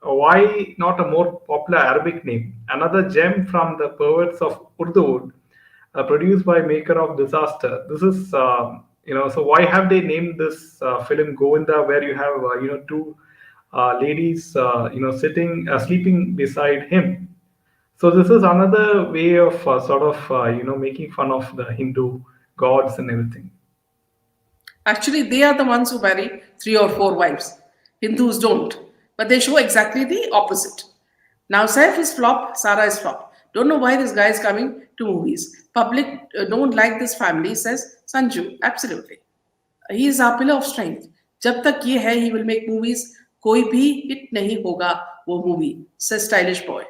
Why not a more popular Arabic name? Another gem from the poets of Urdu, produced by Maker of Disaster. This is, so why have they named this film Govinda, where you have, two ladies, sitting, sleeping beside him? So this is another way of sort of, making fun of the Hindu gods and everything. Actually, they are the ones who marry three or four wives. Hindus don't. But they show exactly the opposite. Now, Saif is flop, Sarah is flop. Don't know why this guy is coming to movies. Public don't like this family, says Sanju. Absolutely. He is our pillar of strength. जब तक ये है, he will make movies. कोई भी hit नहीं होगा वो movie, says stylish boy.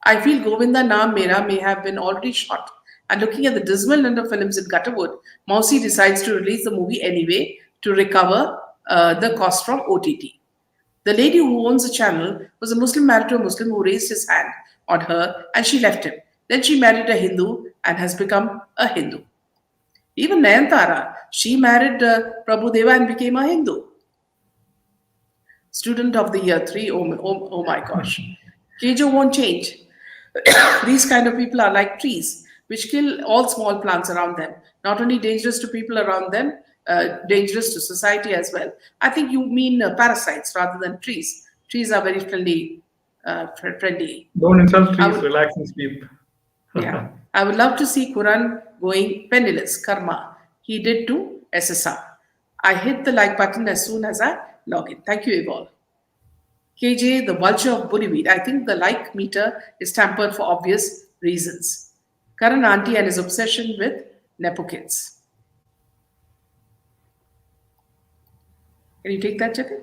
I feel Govinda Naam Mera may have been already shot. And looking at the dismal end of films in Gutterwood, Mousy decides to release the movie anyway to recover the cost from OTT. The lady who owns the channel was a Muslim married to a Muslim who raised his hand on her and she left him. Then she married a Hindu and has become a Hindu. Even Nayantara, she married Prabhu Deva and became a Hindu. Student of the year 3, oh my gosh. Kejo won't change. These kind of people are like trees, which kill all small plants around them. Not only dangerous to people around them, dangerous to society as well. I think you mean parasites rather than trees. Trees are very friendly. Don't insult I trees, would, relax and sleep. yeah, I would love to see Quran going penniless, karma. He did to SSR. I hit the like button as soon as I log in. Thank you, Evolve. KJ, the vulture of Bollywood. I think the like meter is tampered for obvious reasons. Karan Auntie and his obsession with Nepo kids. Can you take that, Jatin?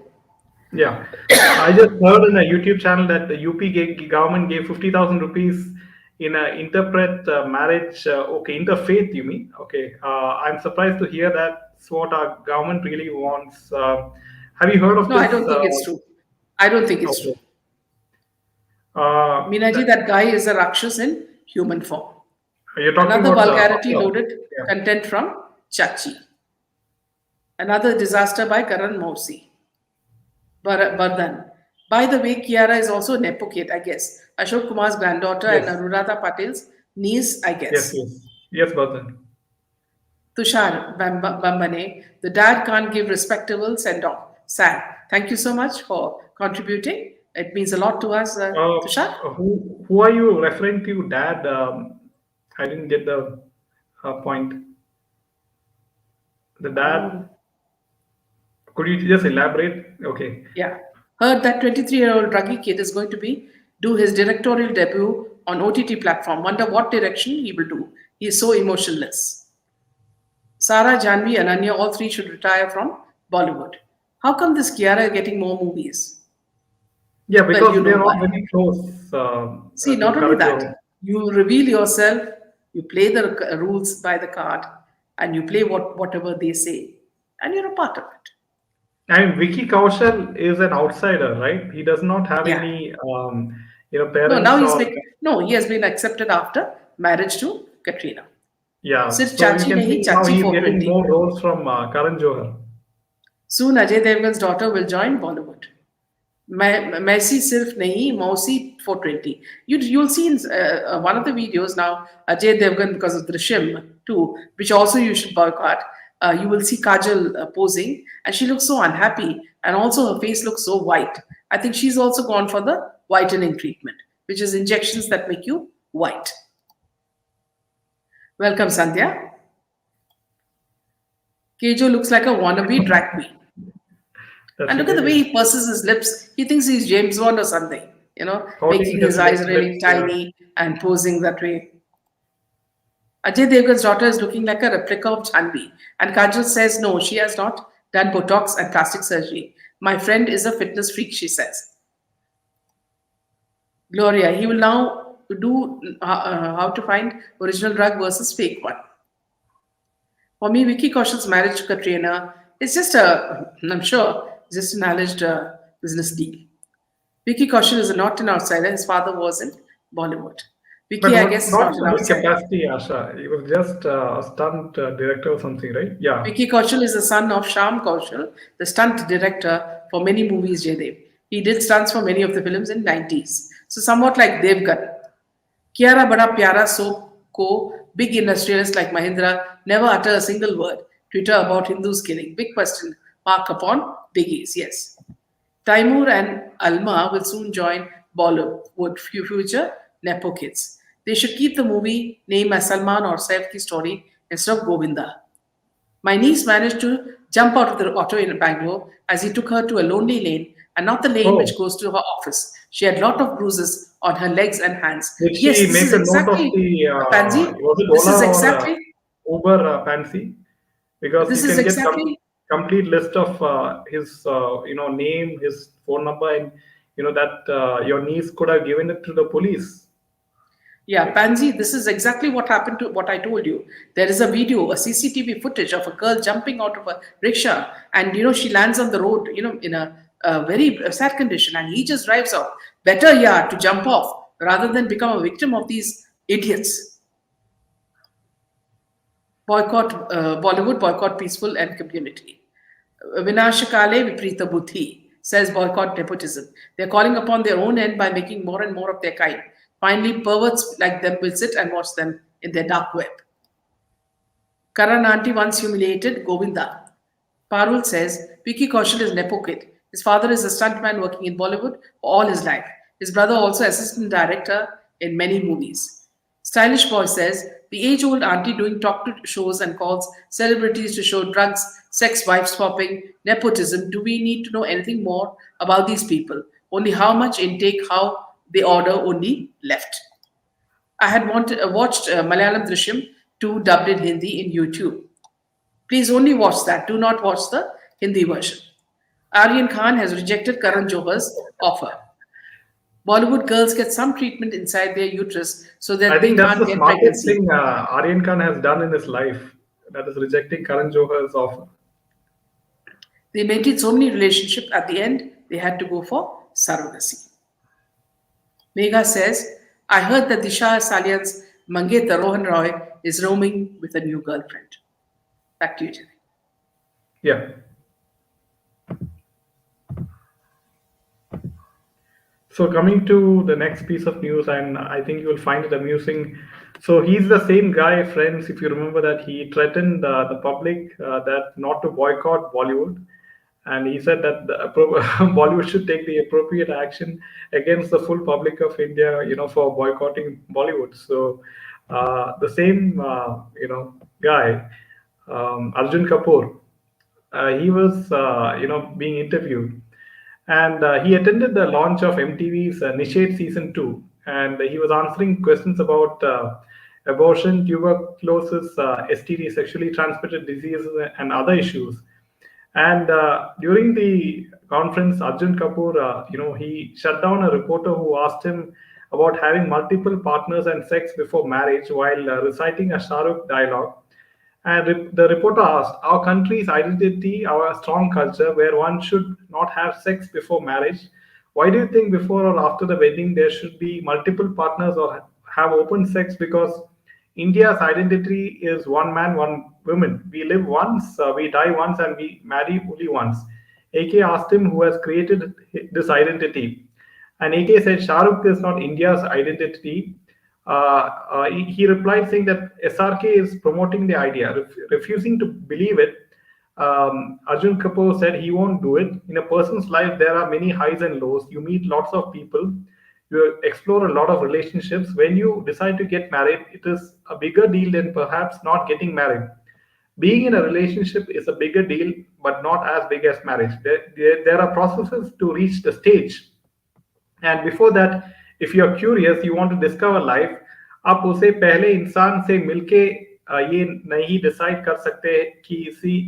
Yeah, I just heard in a YouTube channel that the UP government gave 50,000 rupees in a interpret marriage. Okay, interfaith, you mean? Okay, I'm surprised to hear that's what our government really wants. Have you heard of No, I this? don't think it's true. I don't think it's true. Okay. Minaji, that guy is a Rakshas in human form. You're talking Another about vulgarity the loaded yeah. content from Chachi. Another disaster by Karan Morsi. Bardhan. By the way, Kiara is also a Nepo kid, I guess. Ashok Kumar's granddaughter and Yes, Anuradha Patel's niece, I yes, guess. yes. Yes, Bhajan. Tushar Bambane, the dad can't give respectable send off. Sad. Thank you so much for contributing. It means a lot to us, Tushar. Who are you referring to, Dad? I didn't get the point. The dad. Um, Could you just elaborate? Okay. yeah. Heard that 23-year-old druggy kid is going to be do his directorial debut on OTT platform. Wonder what direction he will do. He is so emotionless. Sarah, Janvi, and Anya, all three should retire from Bollywood. How come this Kiara is getting more movies? Yeah, Well, you because know they're all why. very close See, to not only Karan that, Johar. you reveal yourself, you play the rules by the card, and you play whatever they say, and you're a part of it. And Vicky Kaushal is an outsider, right? He does not have Yeah. any, No, now parents he's or been no, he has been accepted after marriage to Katrina. yeah. Sirf So you chachi can nahi, see now chachi he's getting 420. more roles from Karan Johar. Soon Ajay Devgan's daughter will join Bollywood. Messi सिर्फ नहीं मौसी 420. You'll see in one of the videos now Ajay Devgan because of Drishyam too, which also you should boycott. You will see Kajal posing, and she looks so unhappy, and also her face looks so white. I think she's also gone for the whitening treatment, which is injections that make you white. Welcome, Sandhya. Kejo looks like a wannabe drag queen. That's And look at the way hilarious. he purses his lips. He thinks he's James Bond or something, Holding making his his eyes really lips. Yeah. tiny and posing that way. Ajay Devgan's daughter is looking like a replica of Chanvi. And Kajal says no, she has not done Botox and plastic surgery. My friend is a fitness freak, she says. Gloria, he will now do how to find original drug versus fake one. For me, Vicky Kaushal's marriage to Katrina is just I'm sure, just an alleged business deal. Vicky Kaushal is not an outsider. His father was in Bollywood. But Vicky, I guess, is not not in an a big outsider. capacity, Asha. He was just a stunt director or something, right? Yeah. Vicky Kaushal is the son of Sham Kaushal, the stunt director for many movies, Jaydev. He did stunts for many of the films in 90s. So somewhat like Devgan. Kiara Bada Pyara Soap Co. Big industrialists like Mahindra never utter a single word. Twitter about Hindus killing. Big question mark upon biggies. Yes. Taimur and Alma will soon join Bollywood future Nepo kids. They should keep the movie name as Salman or Saif ki story instead of Govinda. My niece managed to jump out of the auto in Bangalore as he took her to a lonely lane and not the lane which Oh, goes to her office. She had lot of bruises on her legs and hands. did Yes, she this make is a note of exactly the, Pansy. was it This is Ola or exactly Uber Pansy? Because you this is can get exactly complete list of his, name, his phone number, and that your niece could have given it to the police. Yeah, Pansy, this is exactly what happened to what I told you. There is a video, a CCTV footage of a girl jumping out of a rickshaw, and she lands on the road, in a very sad condition, and he just drives out. Better, yeah, to jump off rather than become a victim of these idiots. Boycott Bollywood, boycott peaceful and community. Vinashakale Viprita Buddhi says boycott nepotism. They're calling upon their own end by making more and more of their kind. Finally, perverts like them will sit and watch them in their dark web. Karan auntie once humiliated Govinda. Parul says Vicky Kaushal is Nepo kid. His father is a stuntman working in Bollywood all his life. His brother also assistant director in many movies. Stylish Boy says the age-old auntie doing talk to shows and calls celebrities to show drugs, sex, wife swapping, nepotism. Do we need to know anything more about these people? Only how much intake, how they order only left. I had watched Malayalam Drishyam 2 dubbed in Hindi in YouTube. Please only watch that. Do not watch the Hindi version. Aryan Khan has rejected Karan Johar's offer. Bollywood girls get some treatment inside their uterus so I that they think that's can't the get smartest pregnancy. thing Aryan Khan has done in his life. That is rejecting Karan Johar's offer. They maintained so many relationships at the end, they had to go for surrogacy. Megha says, I heard that Disha Salian's Mangeta Rohan Roy is roaming with a new girlfriend. Back to you, Jenny. Yeah. So coming to the next piece of news, and I think you will find it amusing. So he's the same guy, friends. If you remember that he threatened the public that not to boycott Bollywood, and he said that Bollywood should take the appropriate action against the full public of India, for boycotting Bollywood. So the same, guy, Arjun Kapoor, he was, being interviewed, and he attended the launch of MTV's Nishad Season 2, and he was answering questions about abortion, tuberculosis, STD, sexually transmitted diseases, and other issues. And during the conference, Arjun Kapoor, he shut down a reporter who asked him about having multiple partners and sex before marriage while reciting a Shah Rukh dialogue. And the reporter asked, our country's identity, our strong culture, where one should not have sex before marriage. Why do you think before or after the wedding there should be multiple partners or have open sex? Because India's identity is one man, one woman. We live once, we die once, and we marry only once. AK asked him who has created this identity. And AK said Shah Rukh is not India's identity. He replied saying that SRK is promoting the idea, refusing to believe it. Arjun Kapoor said he won't do it. In a person's life, there are many highs and lows. You meet lots of people, you explore a lot of relationships. When you decide to get married, it is a bigger deal than perhaps not getting married. Being in a relationship is a bigger deal, but not as big as marriage. There are processes to reach the stage, and before that if you are curious you want to discover life आप उसे पहले इंसान से मिलके ये नहीं decide कर सकते कि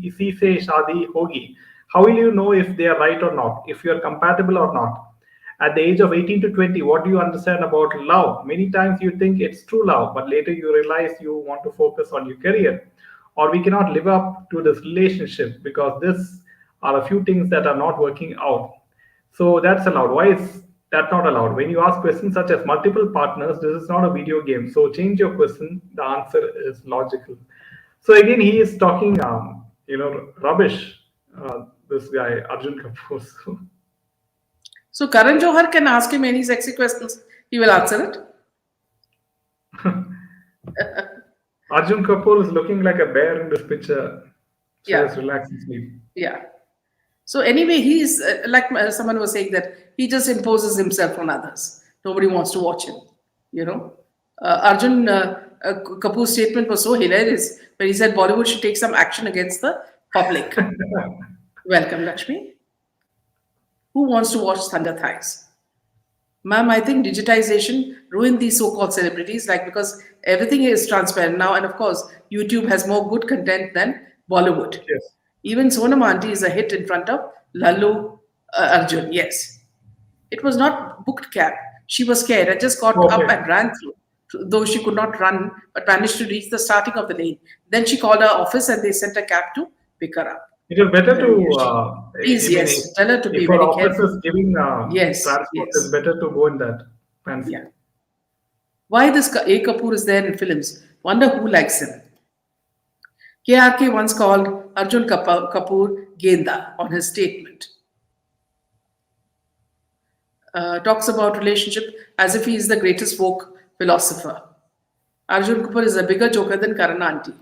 इसी से शादी होगी. How will you know if they are right और not, if you are compatible और not. At the age of 18 to 20, what do you understand about love? Many times you think it's true love, but later you realize you want to focus on your career. Or we cannot live up to this relationship because this are a few things that are not working out. So that's allowed. Why is that not allowed? When you ask questions such as multiple partners, this is not a video game. So change your question. The answer is logical. So again, he is talking, rubbish. This guy Arjun Kapoor. So Karan Johar can ask him any sexy questions. He will answer it. Arjun Kapoor is looking like a bear in this picture. So Yeah. just relax and sleep. Yeah. So anyway, he's like someone was saying that he just imposes himself on others. Nobody wants to watch him. You know, Arjun Kapoor's statement was so hilarious when he said Bollywood should take some action against the public. Welcome, Lakshmi. Who wants to watch Thunder Thighs? Ma'am, I think digitization ruined these so-called celebrities, like because everything is transparent now, and of course, YouTube has more good content than Bollywood. Yes. Even Sonam Auntie is a hit in front of Lalu Arjun. Yes, it was not booked cab. She was scared and just got up Okay. and ran through, though she could not run, but managed to reach the starting of the lane. Then she called her office and they sent a cab to pick her up. It is better Very to, useful. I Please, mean, yes, tell her to be if our very office careful. is giving Yes, transport, it's yes, better to go in that fancy. yeah. Why this A Kapoor is there in films? Wonder who likes him. KRK once called Arjun Kapoor Genda on his statement. Talks about relationship as if he is the greatest folk philosopher. Arjun Kapoor is a bigger joker than Karan Auntie.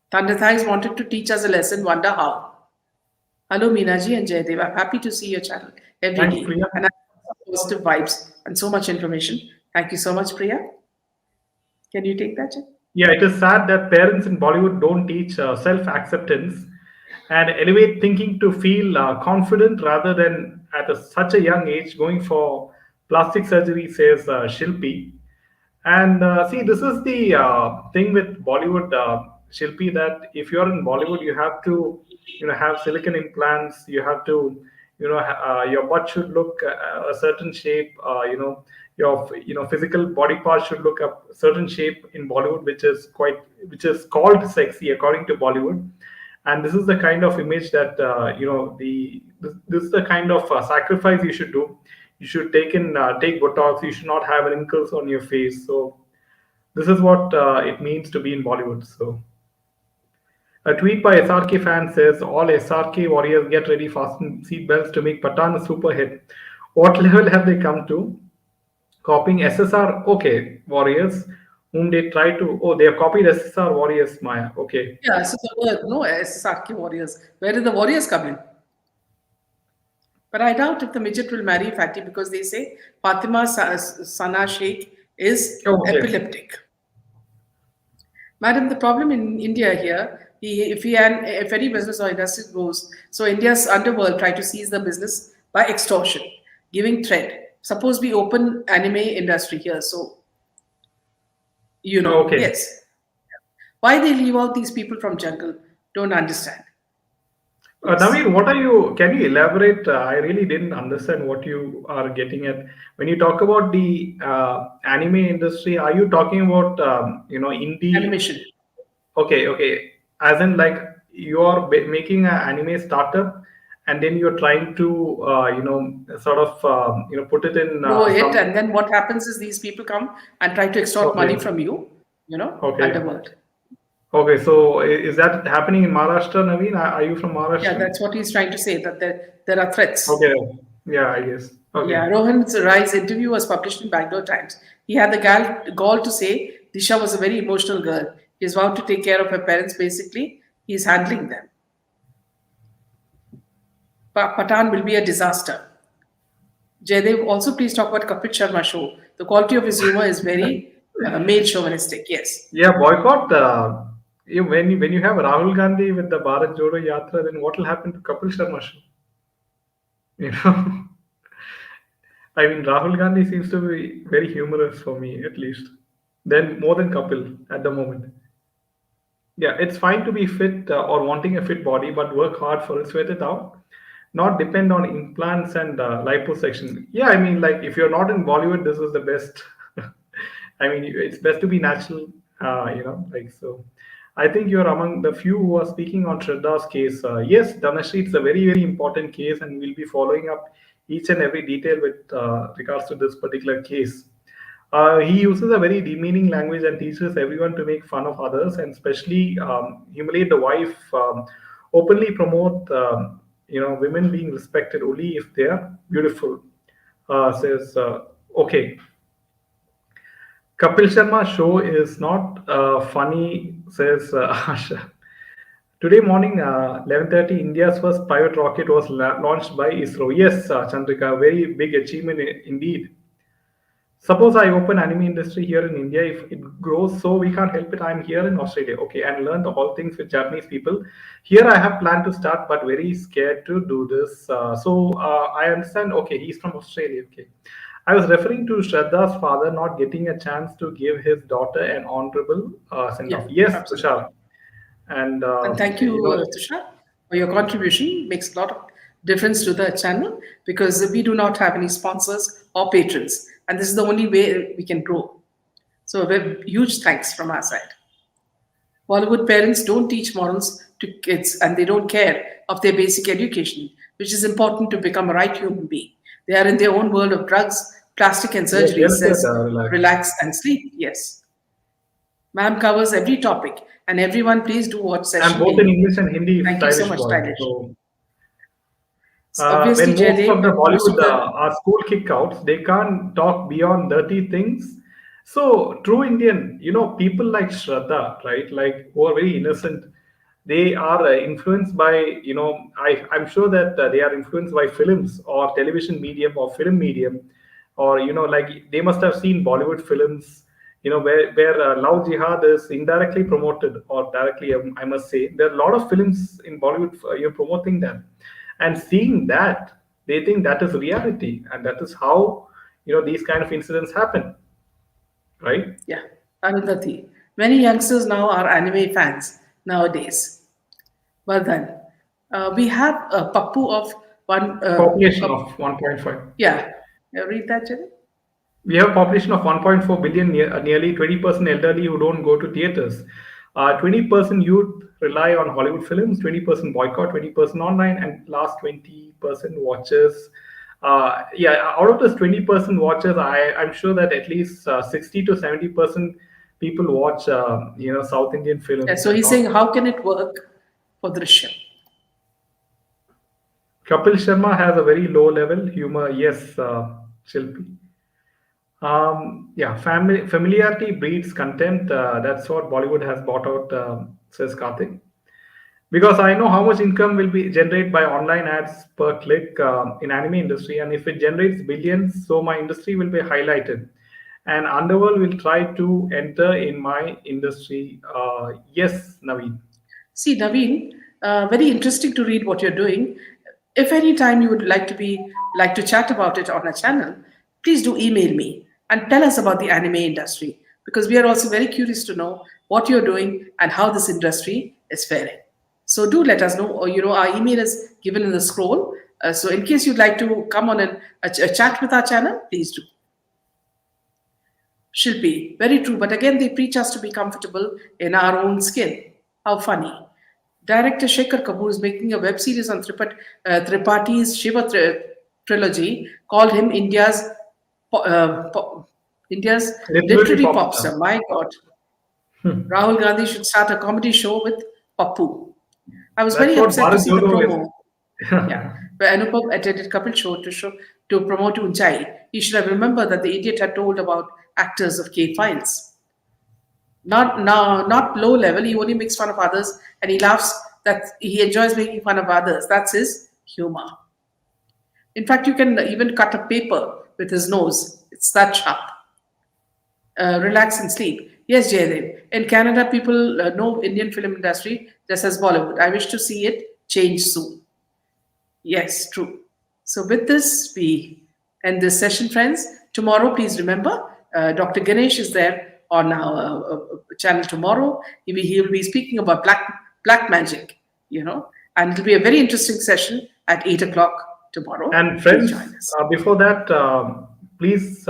Thunder Thighs wanted to teach us a lesson, wonder how. Hello, Meenaji and Jaydev. I'm happy to see your channel every Thanks, day. Priya. And I have positive vibes and so much information. Thank you so much, Priya. Can you take that, Jay? Yeah, it is sad that parents in Bollywood don't teach self-acceptance and elevate thinking to feel confident rather than at such a young age going for plastic surgery, says Shilpi. And see, this is the thing with Bollywood, Shilpi, that if you're in Bollywood, you have to, have silicon implants. You have to, your butt should look a certain shape. Your, physical body parts should look a certain shape in Bollywood, which is called sexy according to Bollywood. And this is the kind of image that this is the kind of sacrifice you should do. You should take Botox. You should not have wrinkles on your face. So this is what it means to be in Bollywood. So a tweet by SRK fan says, all SRK warriors get ready, fasten seatbelts to make Patan a super hit. What level have they come to? Copying SSR? Okay, warriors. whom they try to. Oh, they have copied SSR Warriors, Maya. Okay. Yeah, so the word, no SSRK warriors. Where did the warriors come in? But I doubt if the midget will marry Fatty because they say Fatima Sana Sheikh is Oh, okay. epileptic. Madam, the problem in India here, if any business or industry grows, so India's underworld try to seize the business by extortion, giving threat. Suppose we open anime industry here, so Okay. yes. Why they leave out these people from jungle? Don't understand. Yes. Naveen, what are you? Can you elaborate? I really didn't understand what you are getting at when you talk about the anime industry. Are you talking about indie? Animation. Okay, okay. As in, like you are making an anime startup, and then you're trying to sort of put it in Grow it, some. and then what happens is these people come and try to extort money Okay, from you, okay, underworld. okay. So is that happening in Maharashtra, Naveen? Are you from Yeah, Maharashtra? that's what he's trying to say, that there are threats. Okay. Yeah, I guess. Yeah, Okay. Rohan Rai's interview was published in Bangalore Times. He had the gall to say Disha was a very emotional girl. He's vowed to take care of her parents, basically. He's handling them. Patan will be a disaster. Jaydev, also please talk about Kapil Sharma show. The quality of his humor is very male chauvinistic. Yes. Yeah, boycott. When you have Rahul Gandhi with the Bharat Jodo Yatra, then what will happen to Kapil Sharma show? You know, I mean, Rahul Gandhi seems to be very humorous for me, at least. Then more than Kapil at the moment. Yeah, it's fine to be fit or wanting a fit body, but work hard for it, sweat it out. Not depend on implants and liposuction. Yeah, I mean, like if you're not in Bollywood, this is the best. I mean, it's best to be natural, like so. I think you're among the few who are speaking on Shraddha's case. Yes, Dhanashri, it's a very, very important case, and we'll be following up each and every detail with regards to this particular case. He uses a very demeaning language and teaches everyone to make fun of others and especially humiliate the wife, openly promote women being respected only if they are beautiful. Says okay, Kapil Sharma show is not funny. Says Asha. Today morning, 11:30, India's first private rocket was launched by ISRO. Yes, Chandrika, very big achievement indeed. Suppose I open anime industry here in India, if it grows, so we can't help it. I'm here in Australia, okay, and learn the whole things with Japanese people. Here I have planned to start, but very scared to do this. I understand. Okay, he's from Australia. Okay, I was referring to Shraddha's father not getting a chance to give his daughter an honorable send Yeah, off. Yes, absolutely. Tushar, and And thank you, Tushar, for your contribution. Makes a lot of difference to the channel because we do not have any sponsors or patrons, and this is the only way we can grow. So, a huge thanks from our side. Bollywood parents don't teach morals to kids, and they don't care of their basic education, which is important to become a right human being. They are in their own world of drugs, plastic, and yes, surgery. well said, Says Relax. relax and sleep. Yes, ma'am covers every topic, and everyone please do watch And session both in daily. English and Hindi, Thank you so stylish much, boy. Stylish. So Obviously, when most of Jaydev, the most of Bollywood the are school kickouts, they can't talk beyond dirty things. So true Indian, people like Shraddha, right? Like who are very innocent. They are influenced by, I'm sure that they are influenced by films or television medium or film medium, or like they must have seen Bollywood films, where love jihad is indirectly promoted or directly. I must say there are a lot of films in Bollywood, you're promoting them and seeing that they think that is reality and that is how these kind of incidents happen, right? yeah, Arundhati. Many youngsters now are anime fans nowadays. Well done. We have a Pappu of one. Population of 1.5. Yeah, read that, Jaydev. We have a population of 1.4 billion, nearly 20% elderly who don't go to theaters. 20% youth rely on Hollywood films, 20% boycott, 20% online, and last 20% watches. Yeah, out of this 20% watches, I'm sure that at least 60 to 70% people watch, South Indian Yeah, films so and he's not. saying, how can it work for Drishyam? Kapil Sharma has a very low level humor. Yes, Shilpi. Yeah, familiarity breeds contempt. That's what Bollywood has bought out, says Karthik. Because I know how much income will be generated by online ads per click in anime industry, and if it generates billions, so my industry will be highlighted, and Underworld will try to enter in my industry. Yes, Naveen. See, Naveen, very interesting to read what you're doing. If any time you would like to chat about it on our channel, please do email me and tell us about the anime industry because we are also very curious to know what you're doing and how this industry is faring. So do let us know. Or, our email is given in the scroll. So in case you'd like to come on a chat with our channel, please do. Shilpi, very true. But again, they preach us to be comfortable in our own skin. How funny. Director Shekhar Kapoor is making a web series on Tripaঠি's Shiva trilogy called him po- uh, po- India's Literally literary pop pop star. star. My God, Rahul Gandhi should start a comedy show with Pappu. I was That's very what upset to Bharat see the Jodo is. promo. Yeah, where Anupam attended Kapil show to promote Unchai. He should have remembered that the idiot had told about actors of K Files. Not low level. He only makes fun of others, and he laughs that he enjoys making fun of others. That's his humor. In fact, you can even cut a paper with his nose. It's that sharp. Relax and sleep. Yes, Jaydev. In Canada, people know Indian film industry just as Bollywood. I wish to see it change soon. Yes, true. So, with this, we end this session, friends. Tomorrow, please remember, Dr. Ganesh is there on our channel tomorrow. He'll be speaking about black magic, and it'll be a very interesting session at 8 o'clock tomorrow. And Please join friends, us. before that, please,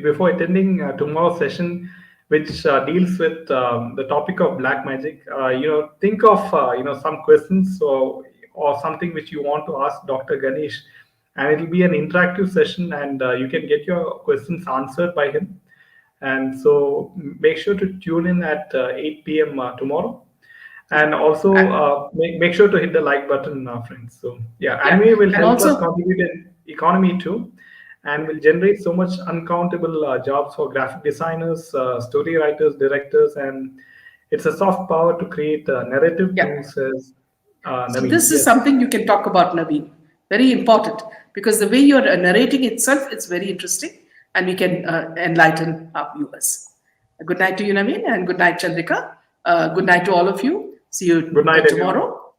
before attending tomorrow's session, which deals with the topic of black magic, think of some questions or something which you want to ask Dr. Ganesh, and it'll be an interactive session, and you can get your questions answered by him. And so make sure to tune in at 8 p.m. Tomorrow, Yeah. and also Uh, make sure to hit the like button, friends. So yeah, yeah. anime will And help us also, contribute in economy too, and will generate so much uncountable jobs for graphic designers, story writers, directors, and it's a soft power to create narrative yeah. too, says So Naveen. this is Yes. something you can talk about, Naveen. Very important because the way you're narrating itself, it's very interesting, and we can enlighten our viewers. Good night to you, Naveen, and good night, Chandrika. Good night to all of you. See you Good night, everyone. tomorrow.